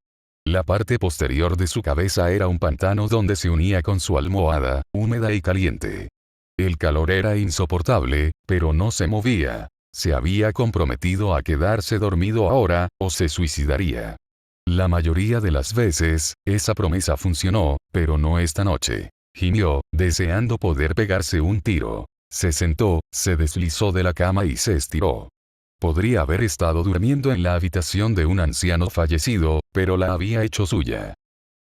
La parte posterior de su cabeza era un pantano donde se unía con su almohada, húmeda y caliente. El calor era insoportable, pero no se movía. Se había comprometido a quedarse dormido ahora, o se suicidaría. La mayoría de las veces, esa promesa funcionó, pero no esta noche. Gimió, deseando poder pegarse un tiro. Se sentó, se deslizó de la cama y se estiró. Podría haber estado durmiendo en la habitación de un anciano fallecido, pero la había hecho suya.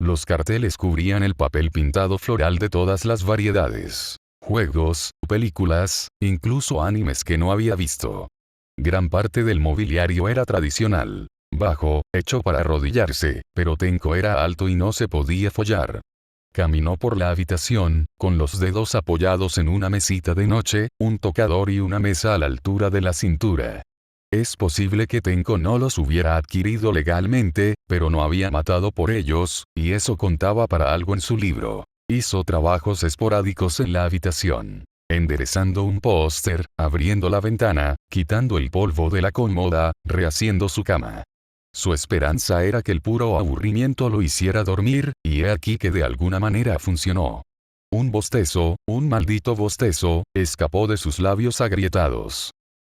Los carteles cubrían el papel pintado floral de todas las variedades. Juegos, películas, incluso animes que no había visto. Gran parte del mobiliario era tradicional. Bajo, hecho para arrodillarse, pero Tenko era alto y no se podía follar. Caminó por la habitación, con los dedos apoyados en una mesita de noche, un tocador y una mesa a la altura de la cintura. Es posible que Tenko no los hubiera adquirido legalmente, pero no había matado por ellos, y eso contaba para algo en su libro. Hizo trabajos esporádicos en la habitación. Enderezando un póster, abriendo la ventana, quitando el polvo de la cómoda, rehaciendo su cama. Su esperanza era que el puro aburrimiento lo hiciera dormir, y he aquí que de alguna manera funcionó. Un bostezo, un maldito bostezo, escapó de sus labios agrietados.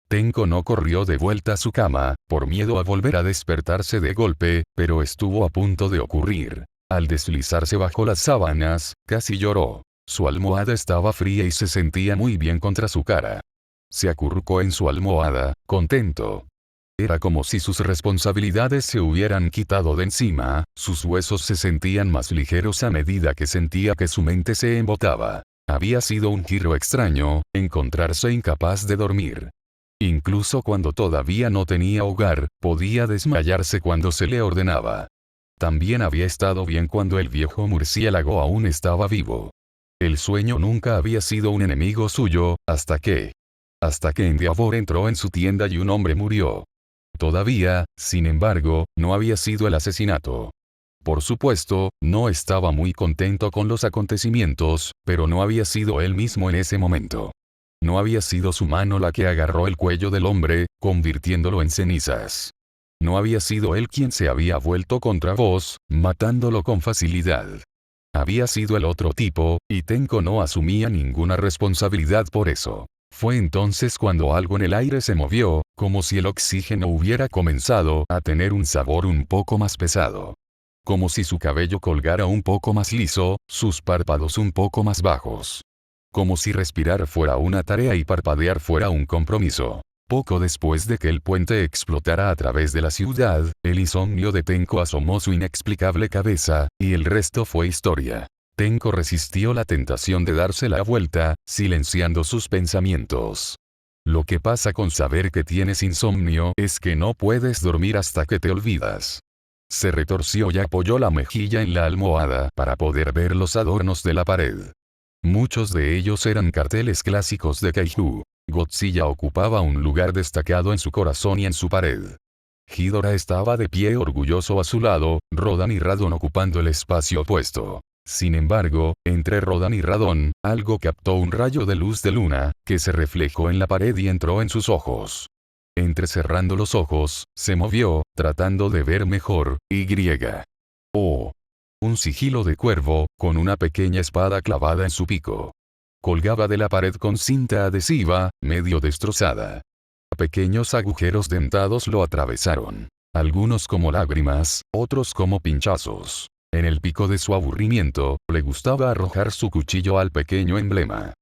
Tenko no corrió de vuelta a su cama, por miedo a volver a despertarse de golpe, pero estuvo a punto de ocurrir. Al deslizarse bajo las sábanas, casi lloró. Su almohada estaba fría y se sentía muy bien contra su cara. Se acurrucó en su almohada, contento. Era como si sus responsabilidades se hubieran quitado de encima, sus huesos se sentían más ligeros a medida que sentía que su mente se embotaba. Había sido un giro extraño, encontrarse incapaz de dormir. Incluso cuando todavía no tenía hogar, podía desmayarse cuando se le ordenaba. También había estado bien cuando el viejo murciélago aún estaba vivo. El sueño nunca había sido un enemigo suyo, hasta que Endeavor entró en su tienda y un hombre murió. Todavía, sin embargo, no había sido el asesinato. Por supuesto, no estaba muy contento con los acontecimientos, pero no había sido él mismo en ese momento. No había sido su mano la que agarró el cuello del hombre, convirtiéndolo en cenizas. No había sido él quien se había vuelto contra vos, matándolo con facilidad. Había sido el otro tipo, y Tenko no asumía ninguna responsabilidad por eso. Fue entonces cuando algo en el aire se movió, como si el oxígeno hubiera comenzado a tener un sabor un poco más pesado. Como si su cabello colgara un poco más liso, sus párpados un poco más bajos. Como si respirar fuera una tarea y parpadear fuera un compromiso. Poco después de que el puente explotara a través de la ciudad, el insomnio de Tenko asomó su inexplicable cabeza, y el resto fue historia. Tenko resistió la tentación de darse la vuelta, silenciando sus pensamientos. Lo que pasa con saber que tienes insomnio es que no puedes dormir hasta que te olvidas. Se retorció y apoyó la mejilla en la almohada para poder ver los adornos de la pared. Muchos de ellos eran carteles clásicos de Kaiju. Godzilla ocupaba un lugar destacado en su corazón y en su pared. Ghidorah estaba de pie orgulloso a su lado, Rodan y Radon ocupando el espacio opuesto. Sin embargo, entre Rodan y Radon, algo captó un rayo de luz de luna, que se reflejó en la pared y entró en sus ojos. Entrecerrando los ojos, se movió, tratando de ver mejor, Oh. Un sigilo de cuervo, con una pequeña espada clavada en su pico. Colgaba de la pared con cinta adhesiva, medio destrozada. Pequeños agujeros dentados lo atravesaron. Algunos como lágrimas, otros como pinchazos. En el pico de su aburrimiento, le gustaba arrojar su cuchillo al pequeño emblema.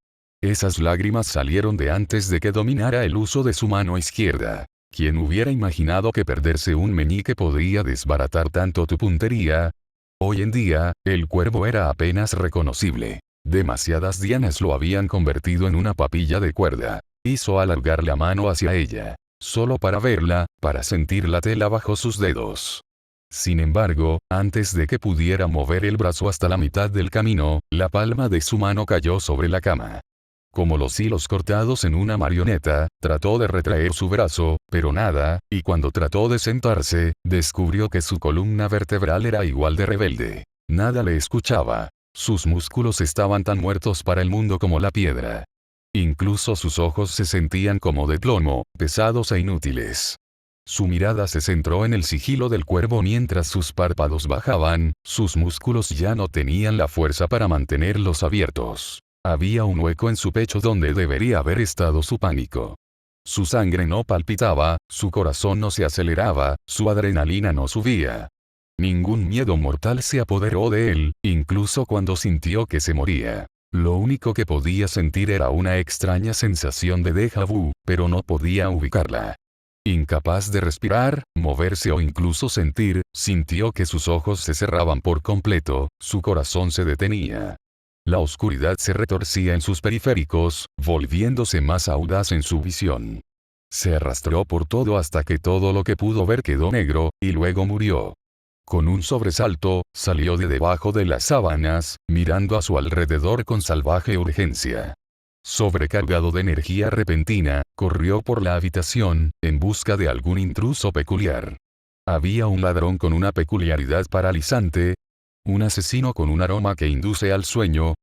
Esas lágrimas salieron de antes de que dominara el uso de su mano izquierda. ¿Quién hubiera imaginado que perderse un meñique podría desbaratar tanto tu puntería? Hoy en día, el cuervo era apenas reconocible. Demasiadas dianas lo habían convertido en una papilla de cuerda. Hizo alargar la mano hacia ella. Solo para verla, para sentir la tela bajo sus dedos. Sin embargo, antes de que pudiera mover el brazo hasta la mitad del camino, la palma de su mano cayó sobre la cama. Como los hilos cortados en una marioneta, trató de retraer su brazo, pero nada, y cuando trató de sentarse, descubrió que su columna vertebral era igual de rebelde. Nada le escuchaba. Sus músculos estaban tan muertos para el mundo como la piedra. Incluso sus ojos se sentían como de plomo, pesados e inútiles. Su mirada se centró en el sigilo del cuervo mientras sus párpados bajaban, sus músculos ya no tenían la fuerza para mantenerlos abiertos. Había un hueco en su pecho donde debería haber estado su pánico. Su sangre no palpitaba, su corazón no se aceleraba, su adrenalina no subía. Ningún miedo mortal se apoderó de él, incluso cuando sintió que se moría. Lo único que podía sentir era una extraña sensación de déjà vu, pero no podía ubicarla. Incapaz de respirar, moverse o incluso sentir, sintió que sus ojos se cerraban por completo, su corazón se detenía. La oscuridad se retorcía en sus periféricos, volviéndose más audaz en su visión. Se arrastró por todo hasta que todo lo que pudo ver quedó negro, y luego murió. Con un sobresalto, salió de debajo de las sábanas, mirando a su alrededor con salvaje urgencia. Sobrecargado de energía repentina, corrió por la habitación, en busca de algún intruso peculiar. Había un ladrón con una peculiaridad paralizante, un asesino con un aroma que induce al sueño.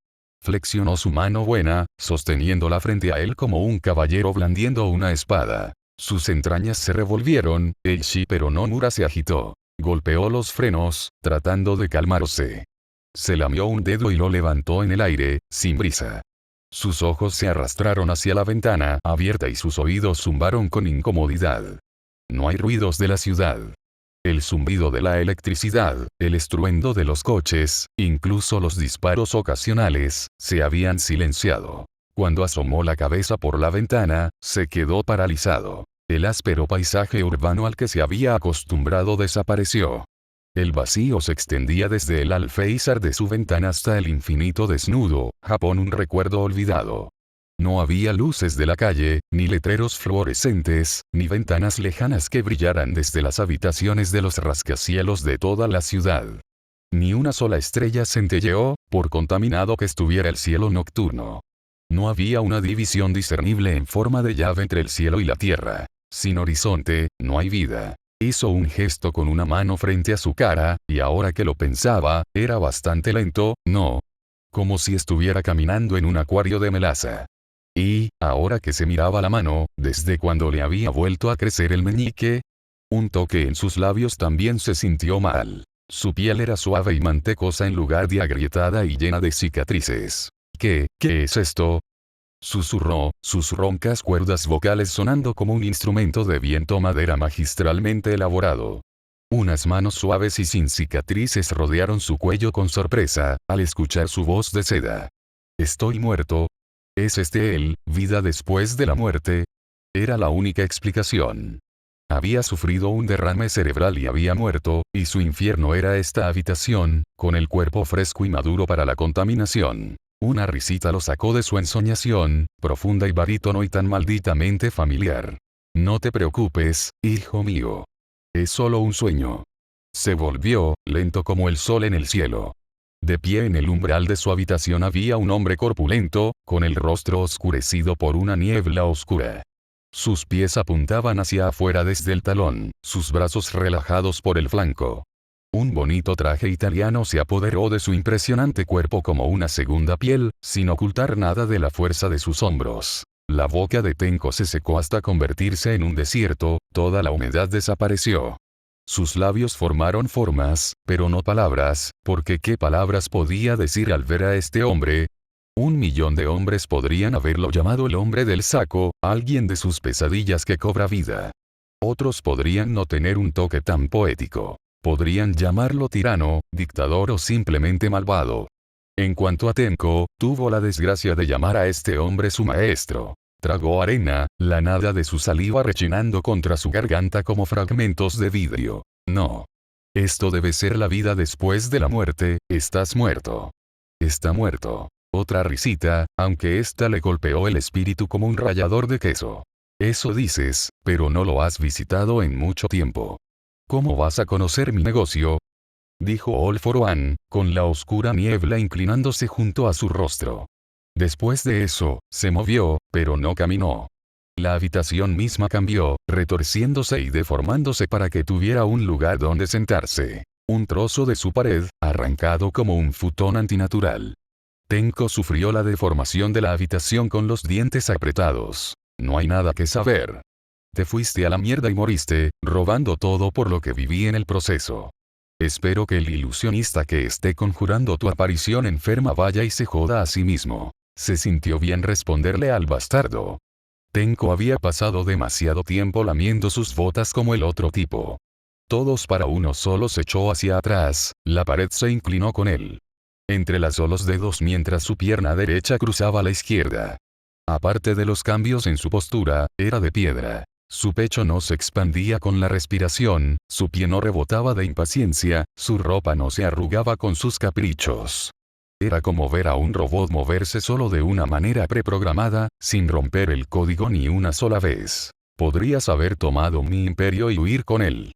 Flexionó su mano buena, sosteniéndola frente a él como un caballero blandiendo una espada. Sus entrañas se revolvieron, el shípero Nomura se agitó. Golpeó los frenos, tratando de calmarse. Se lamió un dedo y lo levantó en el aire, sin brisa. Sus ojos se arrastraron hacia la ventana abierta y sus oídos zumbaron con incomodidad. No hay ruidos de la ciudad. El zumbido de la electricidad, el estruendo de los coches, incluso los disparos ocasionales, se habían silenciado. Cuando asomó la cabeza por la ventana, se quedó paralizado. El áspero paisaje urbano al que se había acostumbrado desapareció. El vacío se extendía desde el alféizar de su ventana hasta el infinito desnudo, Japón un recuerdo olvidado. No había luces de la calle, ni letreros fluorescentes, ni ventanas lejanas que brillaran desde las habitaciones de los rascacielos de toda la ciudad. Ni una sola estrella centelleó, por contaminado que estuviera el cielo nocturno. No había una división discernible en forma de llave entre el cielo y la tierra. Sin horizonte, no hay vida. Hizo un gesto con una mano frente a su cara, y ahora que lo pensaba, era bastante lento, ¿no? Como si estuviera caminando en un acuario de melaza. Y, ahora que se miraba la mano, desde cuando le había vuelto a crecer el meñique, un toque en sus labios también se sintió mal. Su piel era suave y mantecosa en lugar de agrietada y llena de cicatrices. ¿Qué es esto? Susurró, sus roncas cuerdas vocales sonando como un instrumento de viento madera magistralmente elaborado. Unas manos suaves y sin cicatrices rodearon su cuello con sorpresa, al escuchar su voz de seda. Estoy muerto. ¿Es este él, vida después de la muerte? Era la única explicación. Había sufrido un derrame cerebral y había muerto, y su infierno era esta habitación, con el cuerpo fresco y maduro para la contaminación. Una risita lo sacó de su ensoñación, profunda y barítono y tan malditamente familiar. No te preocupes, hijo mío. Es solo un sueño. Se volvió, lento como el sol en el cielo. De pie en el umbral de su habitación había un hombre corpulento, con el rostro oscurecido por una niebla oscura. Sus pies apuntaban hacia afuera desde el talón, sus brazos relajados por el flanco. Un bonito traje italiano se apoderó de su impresionante cuerpo como una segunda piel, sin ocultar nada de la fuerza de sus hombros. La boca de Tenko se secó hasta convertirse en un desierto, toda la humedad desapareció. Sus labios formaron formas, pero no palabras, porque ¿qué palabras podía decir al ver a este hombre? 1.000.000 de hombres podrían haberlo llamado el hombre del saco, alguien de sus pesadillas que cobra vida. Otros podrían no tener un toque tan poético. Podrían llamarlo tirano, dictador o simplemente malvado. En cuanto a Tenko, tuvo la desgracia de llamar a este hombre su maestro. Tragó arena, la nada de su saliva rechinando contra su garganta como fragmentos de vidrio. No. Esto debe ser la vida después de la muerte, estás muerto. Está muerto. Otra risita, aunque esta le golpeó el espíritu como un rallador de queso. Eso dices, pero no lo has visitado en mucho tiempo. ¿Cómo vas a conocer mi negocio? Dijo All for One, con la oscura niebla inclinándose junto a su rostro. Después de eso, se movió, pero no caminó. La habitación misma cambió, retorciéndose y deformándose para que tuviera un lugar donde sentarse. Un trozo de su pared, arrancado como un futón antinatural. Tenko sufrió la deformación de la habitación con los dientes apretados. No hay nada que saber. Te fuiste a la mierda y moriste, robando todo por lo que viví en el proceso. Espero que el ilusionista que esté conjurando tu aparición enferma vaya y se joda a sí mismo. Se sintió bien responderle al bastardo. Tenko había pasado demasiado tiempo lamiendo sus botas como el otro tipo. Todos para uno solo se echó hacia atrás, la pared se inclinó con él. Entrelazó los dedos mientras su pierna derecha cruzaba la izquierda. Aparte de los cambios en su postura, era de piedra. Su pecho no se expandía con la respiración, su pie no rebotaba de impaciencia, su ropa no se arrugaba con sus caprichos. Era como ver a un robot moverse solo de una manera preprogramada, sin romper el código ni una sola vez. Podrías haber tomado mi imperio y huir con él.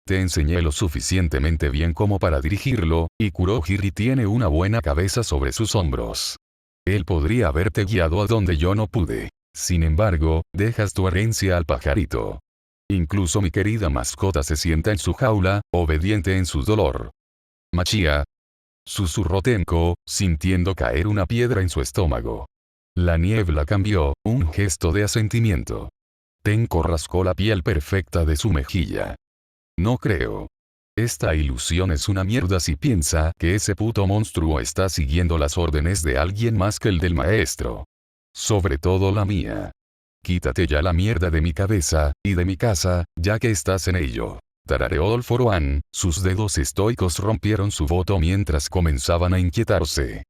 Te enseñé lo suficientemente bien como para dirigirlo, y Kurohiri tiene una buena cabeza sobre sus hombros. Él podría haberte guiado a donde yo no pude. Sin embargo, dejas tu herencia al pajarito. Incluso mi querida mascota se sienta en su jaula, obediente en su dolor. Machia. Susurró Tenko, sintiendo caer una piedra en su estómago. La niebla cambió, un gesto de asentimiento. Tenko rascó la piel perfecta de su mejilla. No creo. Esta ilusión es una mierda si piensa que ese puto monstruo está siguiendo las órdenes de alguien más que el del maestro. Sobre todo la mía. Quítate ya la mierda de mi cabeza, y de mi casa, ya que estás en ello. Tarareó All for One, sus dedos estoicos rompieron su voto mientras comenzaban a inquietarse.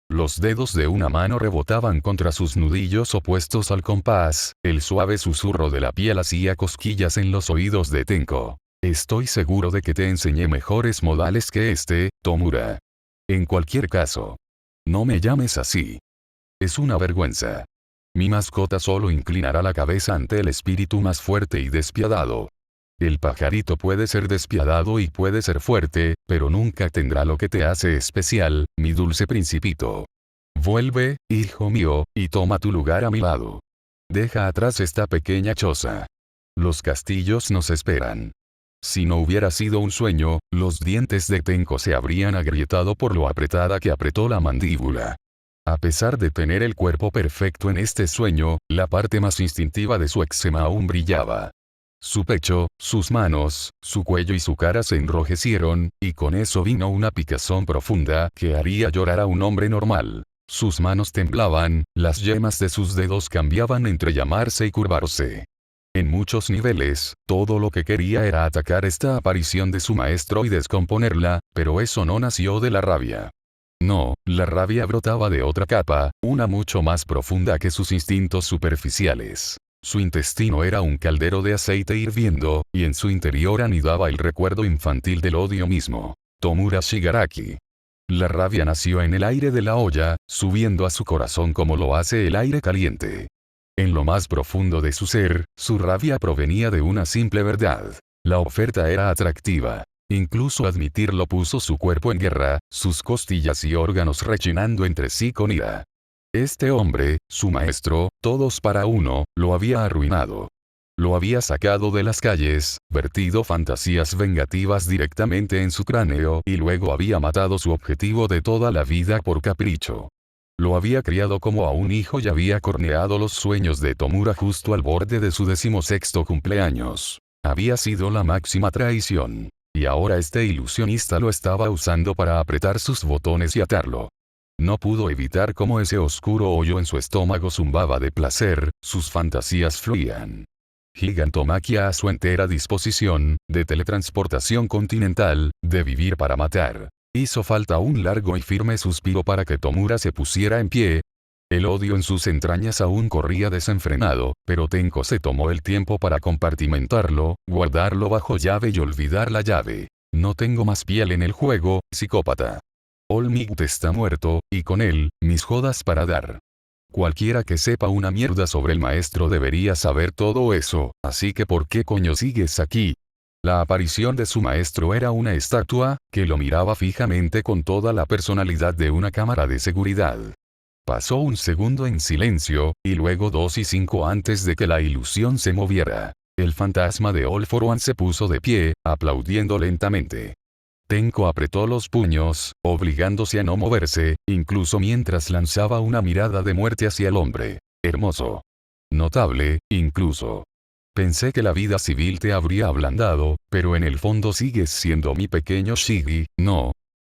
Los dedos de una mano rebotaban contra sus nudillos opuestos al compás, el suave susurro de la piel hacía cosquillas en los oídos de Tenko. Estoy seguro de que te enseñé mejores modales que este, Tomura. En cualquier caso. No me llames así. Es una vergüenza. Mi mascota solo inclinará la cabeza ante el espíritu más fuerte y despiadado. El pajarito puede ser despiadado y puede ser fuerte, pero nunca tendrá lo que te hace especial, mi dulce principito. Vuelve, hijo mío, y toma tu lugar a mi lado. Deja atrás esta pequeña choza. Los castillos nos esperan. Si no hubiera sido un sueño, los dientes de Tenko se habrían agrietado por lo apretada que apretó la mandíbula. A pesar de tener el cuerpo perfecto en este sueño, la parte más instintiva de su eczema aún brillaba. Su pecho, sus manos, su cuello y su cara se enrojecieron, y con eso vino una picazón profunda que haría llorar a un hombre normal. Sus manos temblaban, las yemas de sus dedos cambiaban entre llamarse y curvarse. En muchos niveles, todo lo que quería era atacar esta aparición de su maestro y descomponerla, pero eso no nació de la rabia. No, la rabia brotaba de otra capa, una mucho más profunda que sus instintos superficiales. Su intestino era un caldero de aceite hirviendo, y en su interior anidaba el recuerdo infantil del odio mismo. Tomura Shigaraki. La rabia nació en el aire de la olla, subiendo a su corazón como lo hace el aire caliente. En lo más profundo de su ser, su rabia provenía de una simple verdad. La oferta era atractiva. Incluso admitirlo puso su cuerpo en guerra, sus costillas y órganos rechinando entre sí con ira. Este hombre, su maestro, todos para uno, lo había arruinado. Lo había sacado de las calles, vertido fantasías vengativas directamente en su cráneo y luego había matado su objetivo de toda la vida por capricho. Lo había criado como a un hijo y había corneado los sueños de Tomura justo al borde de su 16º cumpleaños. Había sido la máxima traición. Y ahora este ilusionista lo estaba usando para apretar sus botones y atarlo. No pudo evitar cómo ese oscuro hoyo en su estómago zumbaba de placer, sus fantasías fluían. Gigantomaquia a su entera disposición, de teletransportación continental, de vivir para matar. Hizo falta un largo y firme suspiro para que Tomura se pusiera en pie. El odio en sus entrañas aún corría desenfrenado, pero Tenko se tomó el tiempo para compartimentarlo, guardarlo bajo llave y olvidar la llave. No tengo más piel en el juego, psicópata. Olmigt está muerto, y con él, mis jodas para dar. Cualquiera que sepa una mierda sobre el maestro debería saber todo eso, así que ¿por qué coño sigues aquí? La aparición de su maestro era una estatua, que lo miraba fijamente con toda la personalidad de una cámara de seguridad. Pasó un segundo en silencio, y luego 2 y 5 antes de que la ilusión se moviera. El fantasma de All For One se puso de pie, aplaudiendo lentamente. Tenko apretó los puños, obligándose a no moverse, incluso mientras lanzaba una mirada de muerte hacia el hombre. Hermoso. Notable, incluso. Pensé que la vida civil te habría ablandado, pero en el fondo sigues siendo mi pequeño Shigi, ¿no?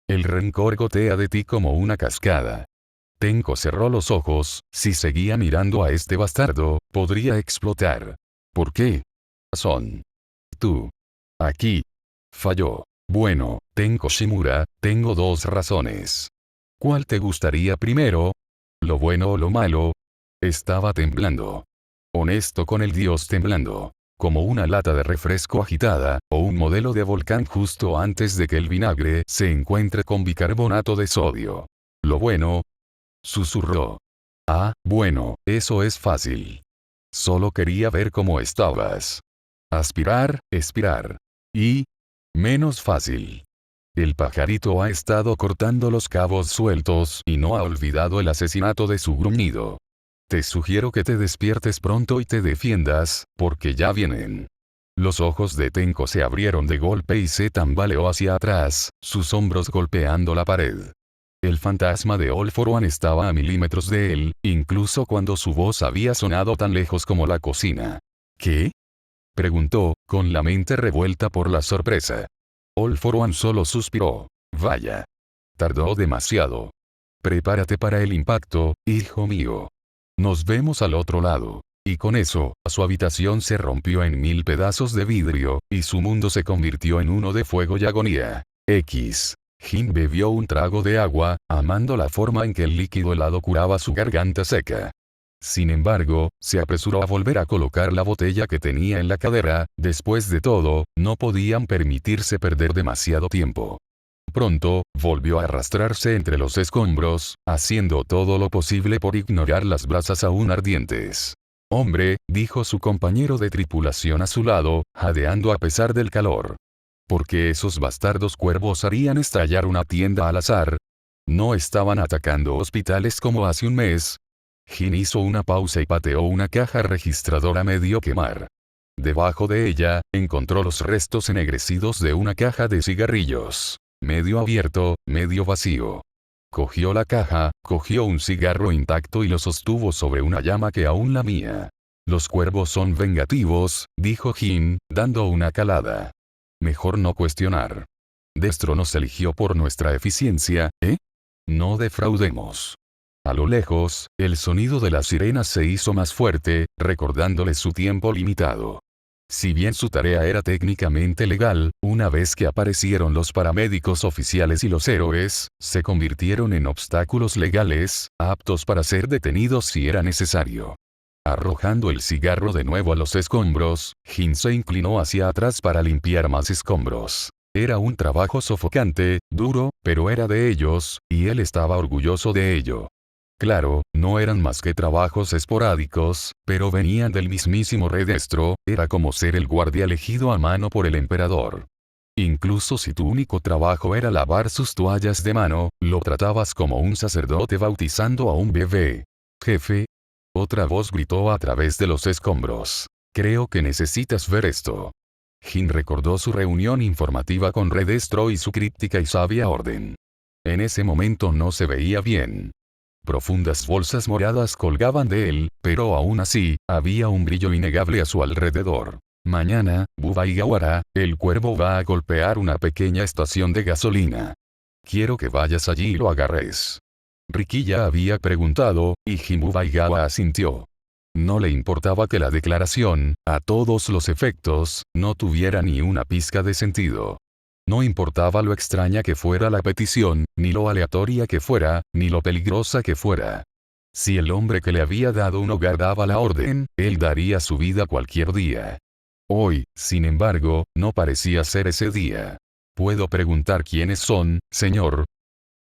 El rencor gotea de ti como una cascada. Tenko cerró los ojos, si seguía mirando a este bastardo, podría explotar. ¿Por qué? Son. Tú. Aquí. Falló. Bueno, Tenko Shimura, tengo 2 razones. ¿Cuál te gustaría primero? ¿Lo bueno o lo malo? Estaba temblando. Honesto con el dios temblando. Como una lata de refresco agitada, o un modelo de volcán justo antes de que el vinagre se encuentre con bicarbonato de sodio. ¿Lo bueno? Susurró. Ah, bueno, eso es fácil. Solo quería ver cómo estabas. Aspirar, expirar. Y... menos fácil. El pajarito ha estado cortando los cabos sueltos y no ha olvidado el asesinato de su gruñido. Te sugiero que te despiertes pronto y te defiendas, porque ya vienen. Los ojos de Tenko se abrieron de golpe y se tambaleó hacia atrás, sus hombros golpeando la pared. El fantasma de All For One estaba a milímetros de él, incluso cuando su voz había sonado tan lejos como la cocina. ¿Qué? Preguntó, con la mente revuelta por la sorpresa. All For One solo suspiró. Vaya. Tardó demasiado. Prepárate para el impacto, hijo mío. Nos vemos al otro lado. Y con eso, su habitación se rompió en 1000 pedazos de vidrio, y su mundo se convirtió en uno de fuego y agonía. Jin bebió un trago de agua, amando la forma en que el líquido helado curaba su garganta seca. Sin embargo, se apresuró a volver a colocar la botella que tenía en la cadera, después de todo, no podían permitirse perder demasiado tiempo. Pronto, volvió a arrastrarse entre los escombros, haciendo todo lo posible por ignorar las brasas aún ardientes. Hombre, dijo su compañero de tripulación a su lado, jadeando a pesar del calor. ¿Por qué esos bastardos cuervos harían estallar una tienda al azar? ¿No estaban atacando hospitales como hace un mes? Jin hizo una pausa y pateó una caja registradora medio quemar. Debajo de ella, encontró los restos ennegrecidos de una caja de cigarrillos. Medio abierto, medio vacío. Cogió la caja, cogió un cigarro intacto y lo sostuvo sobre una llama que aún lamía. Los cuervos son vengativos, dijo Jin, dando una calada. Mejor no cuestionar. Destro nos eligió por nuestra eficiencia, ¿eh? No defraudemos. A lo lejos, el sonido de las sirenas se hizo más fuerte, recordándole su tiempo limitado. Si bien su tarea era técnicamente legal, una vez que aparecieron los paramédicos oficiales y los héroes, se convirtieron en obstáculos legales, aptos para ser detenidos si era necesario. Arrojando el cigarro de nuevo a los escombros, Jin se inclinó hacia atrás para limpiar más escombros. Era un trabajo sofocante, duro, pero era de ellos, y él estaba orgulloso de ello. Claro, no eran más que trabajos esporádicos, pero venían del mismísimo Rey Destro, era como ser el guardia elegido a mano por el emperador. Incluso si tu único trabajo era lavar sus toallas de mano, lo tratabas como un sacerdote bautizando a un bebé. Jefe. Otra voz gritó a través de los escombros. Creo que necesitas ver esto. Jin recordó su reunión informativa con Rey Destro y su críptica y sabia orden. En ese momento no se veía bien. Profundas bolsas moradas colgaban de él, pero aún así, había un brillo innegable a su alrededor. Mañana, Bubaigawara, el cuervo va a golpear una pequeña estación de gasolina. Quiero que vayas allí y lo agarres. Rikiya había preguntado, y Jin Bubaigawa asintió. No le importaba que la declaración, a todos los efectos, no tuviera ni una pizca de sentido. No importaba lo extraña que fuera la petición, ni lo aleatoria que fuera, ni lo peligrosa que fuera. Si el hombre que le había dado un hogar daba la orden, él daría su vida cualquier día. Hoy, sin embargo, no parecía ser ese día. ¿Puedo preguntar quiénes son, señor?,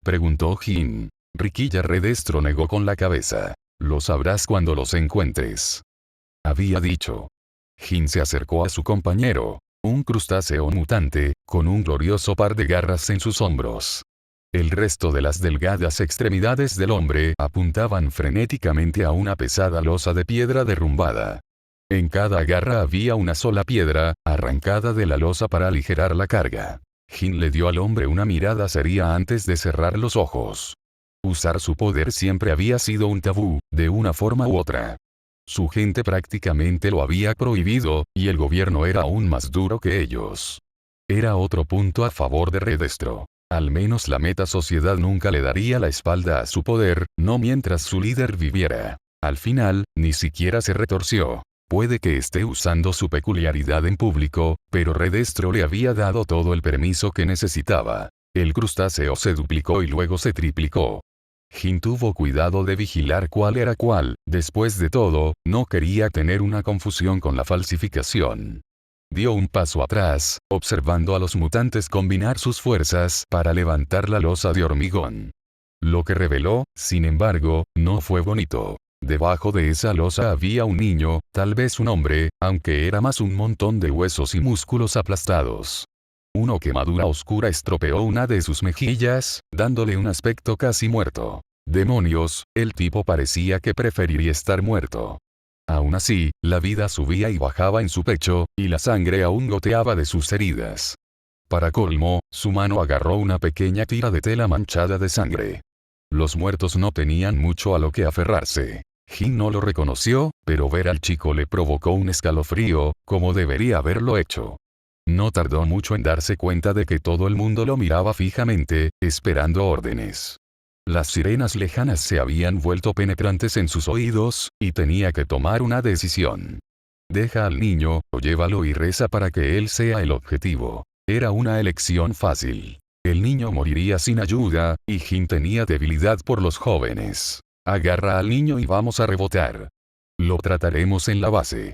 preguntó Jin. Riquilla Redestro negó con la cabeza. Lo sabrás cuando los encuentres, había dicho. Jin se acercó a su compañero, un crustáceo mutante, con un glorioso par de garras en sus hombros. El resto de las delgadas extremidades del hombre apuntaban frenéticamente a una pesada losa de piedra derrumbada. En cada garra había una sola piedra, arrancada de la losa para aligerar la carga. Jin le dio al hombre una mirada seria antes de cerrar los ojos. Usar su poder siempre había sido un tabú, de una forma u otra. Su gente prácticamente lo había prohibido, y el gobierno era aún más duro que ellos. Era otro punto a favor de Redestro. Al menos la meta sociedad nunca le daría la espalda a su poder, no mientras su líder viviera. Al final, ni siquiera se retorció. Puede que esté usando su peculiaridad en público, pero Redestro le había dado todo el permiso que necesitaba. El crustáceo se duplicó y luego se triplicó. Jin tuvo cuidado de vigilar cuál era cuál, después de todo, no quería tener una confusión con la falsificación. Dio un paso atrás, observando a los mutantes combinar sus fuerzas para levantar la losa de hormigón. Lo que reveló, sin embargo, no fue bonito. Debajo de esa losa había un niño, tal vez un hombre, aunque era más un montón de huesos y músculos aplastados. Una quemadura oscura estropeó una de sus mejillas, dándole un aspecto casi muerto. Demonios, el tipo parecía que preferiría estar muerto. Aún así, la vida subía y bajaba en su pecho, y la sangre aún goteaba de sus heridas. Para colmo, su mano agarró una pequeña tira de tela manchada de sangre. Los muertos no tenían mucho a lo que aferrarse. Jin no lo reconoció, pero ver al chico le provocó un escalofrío, como debería haberlo hecho. No tardó mucho en darse cuenta de que todo el mundo lo miraba fijamente, esperando órdenes. Las sirenas lejanas se habían vuelto penetrantes en sus oídos, y tenía que tomar una decisión. Deja al niño, o llévalo y reza para que él sea el objetivo. Era una elección fácil. El niño moriría sin ayuda, y Jin tenía debilidad por los jóvenes. Agarra al niño y vamos a rebotar. Lo trataremos en la base.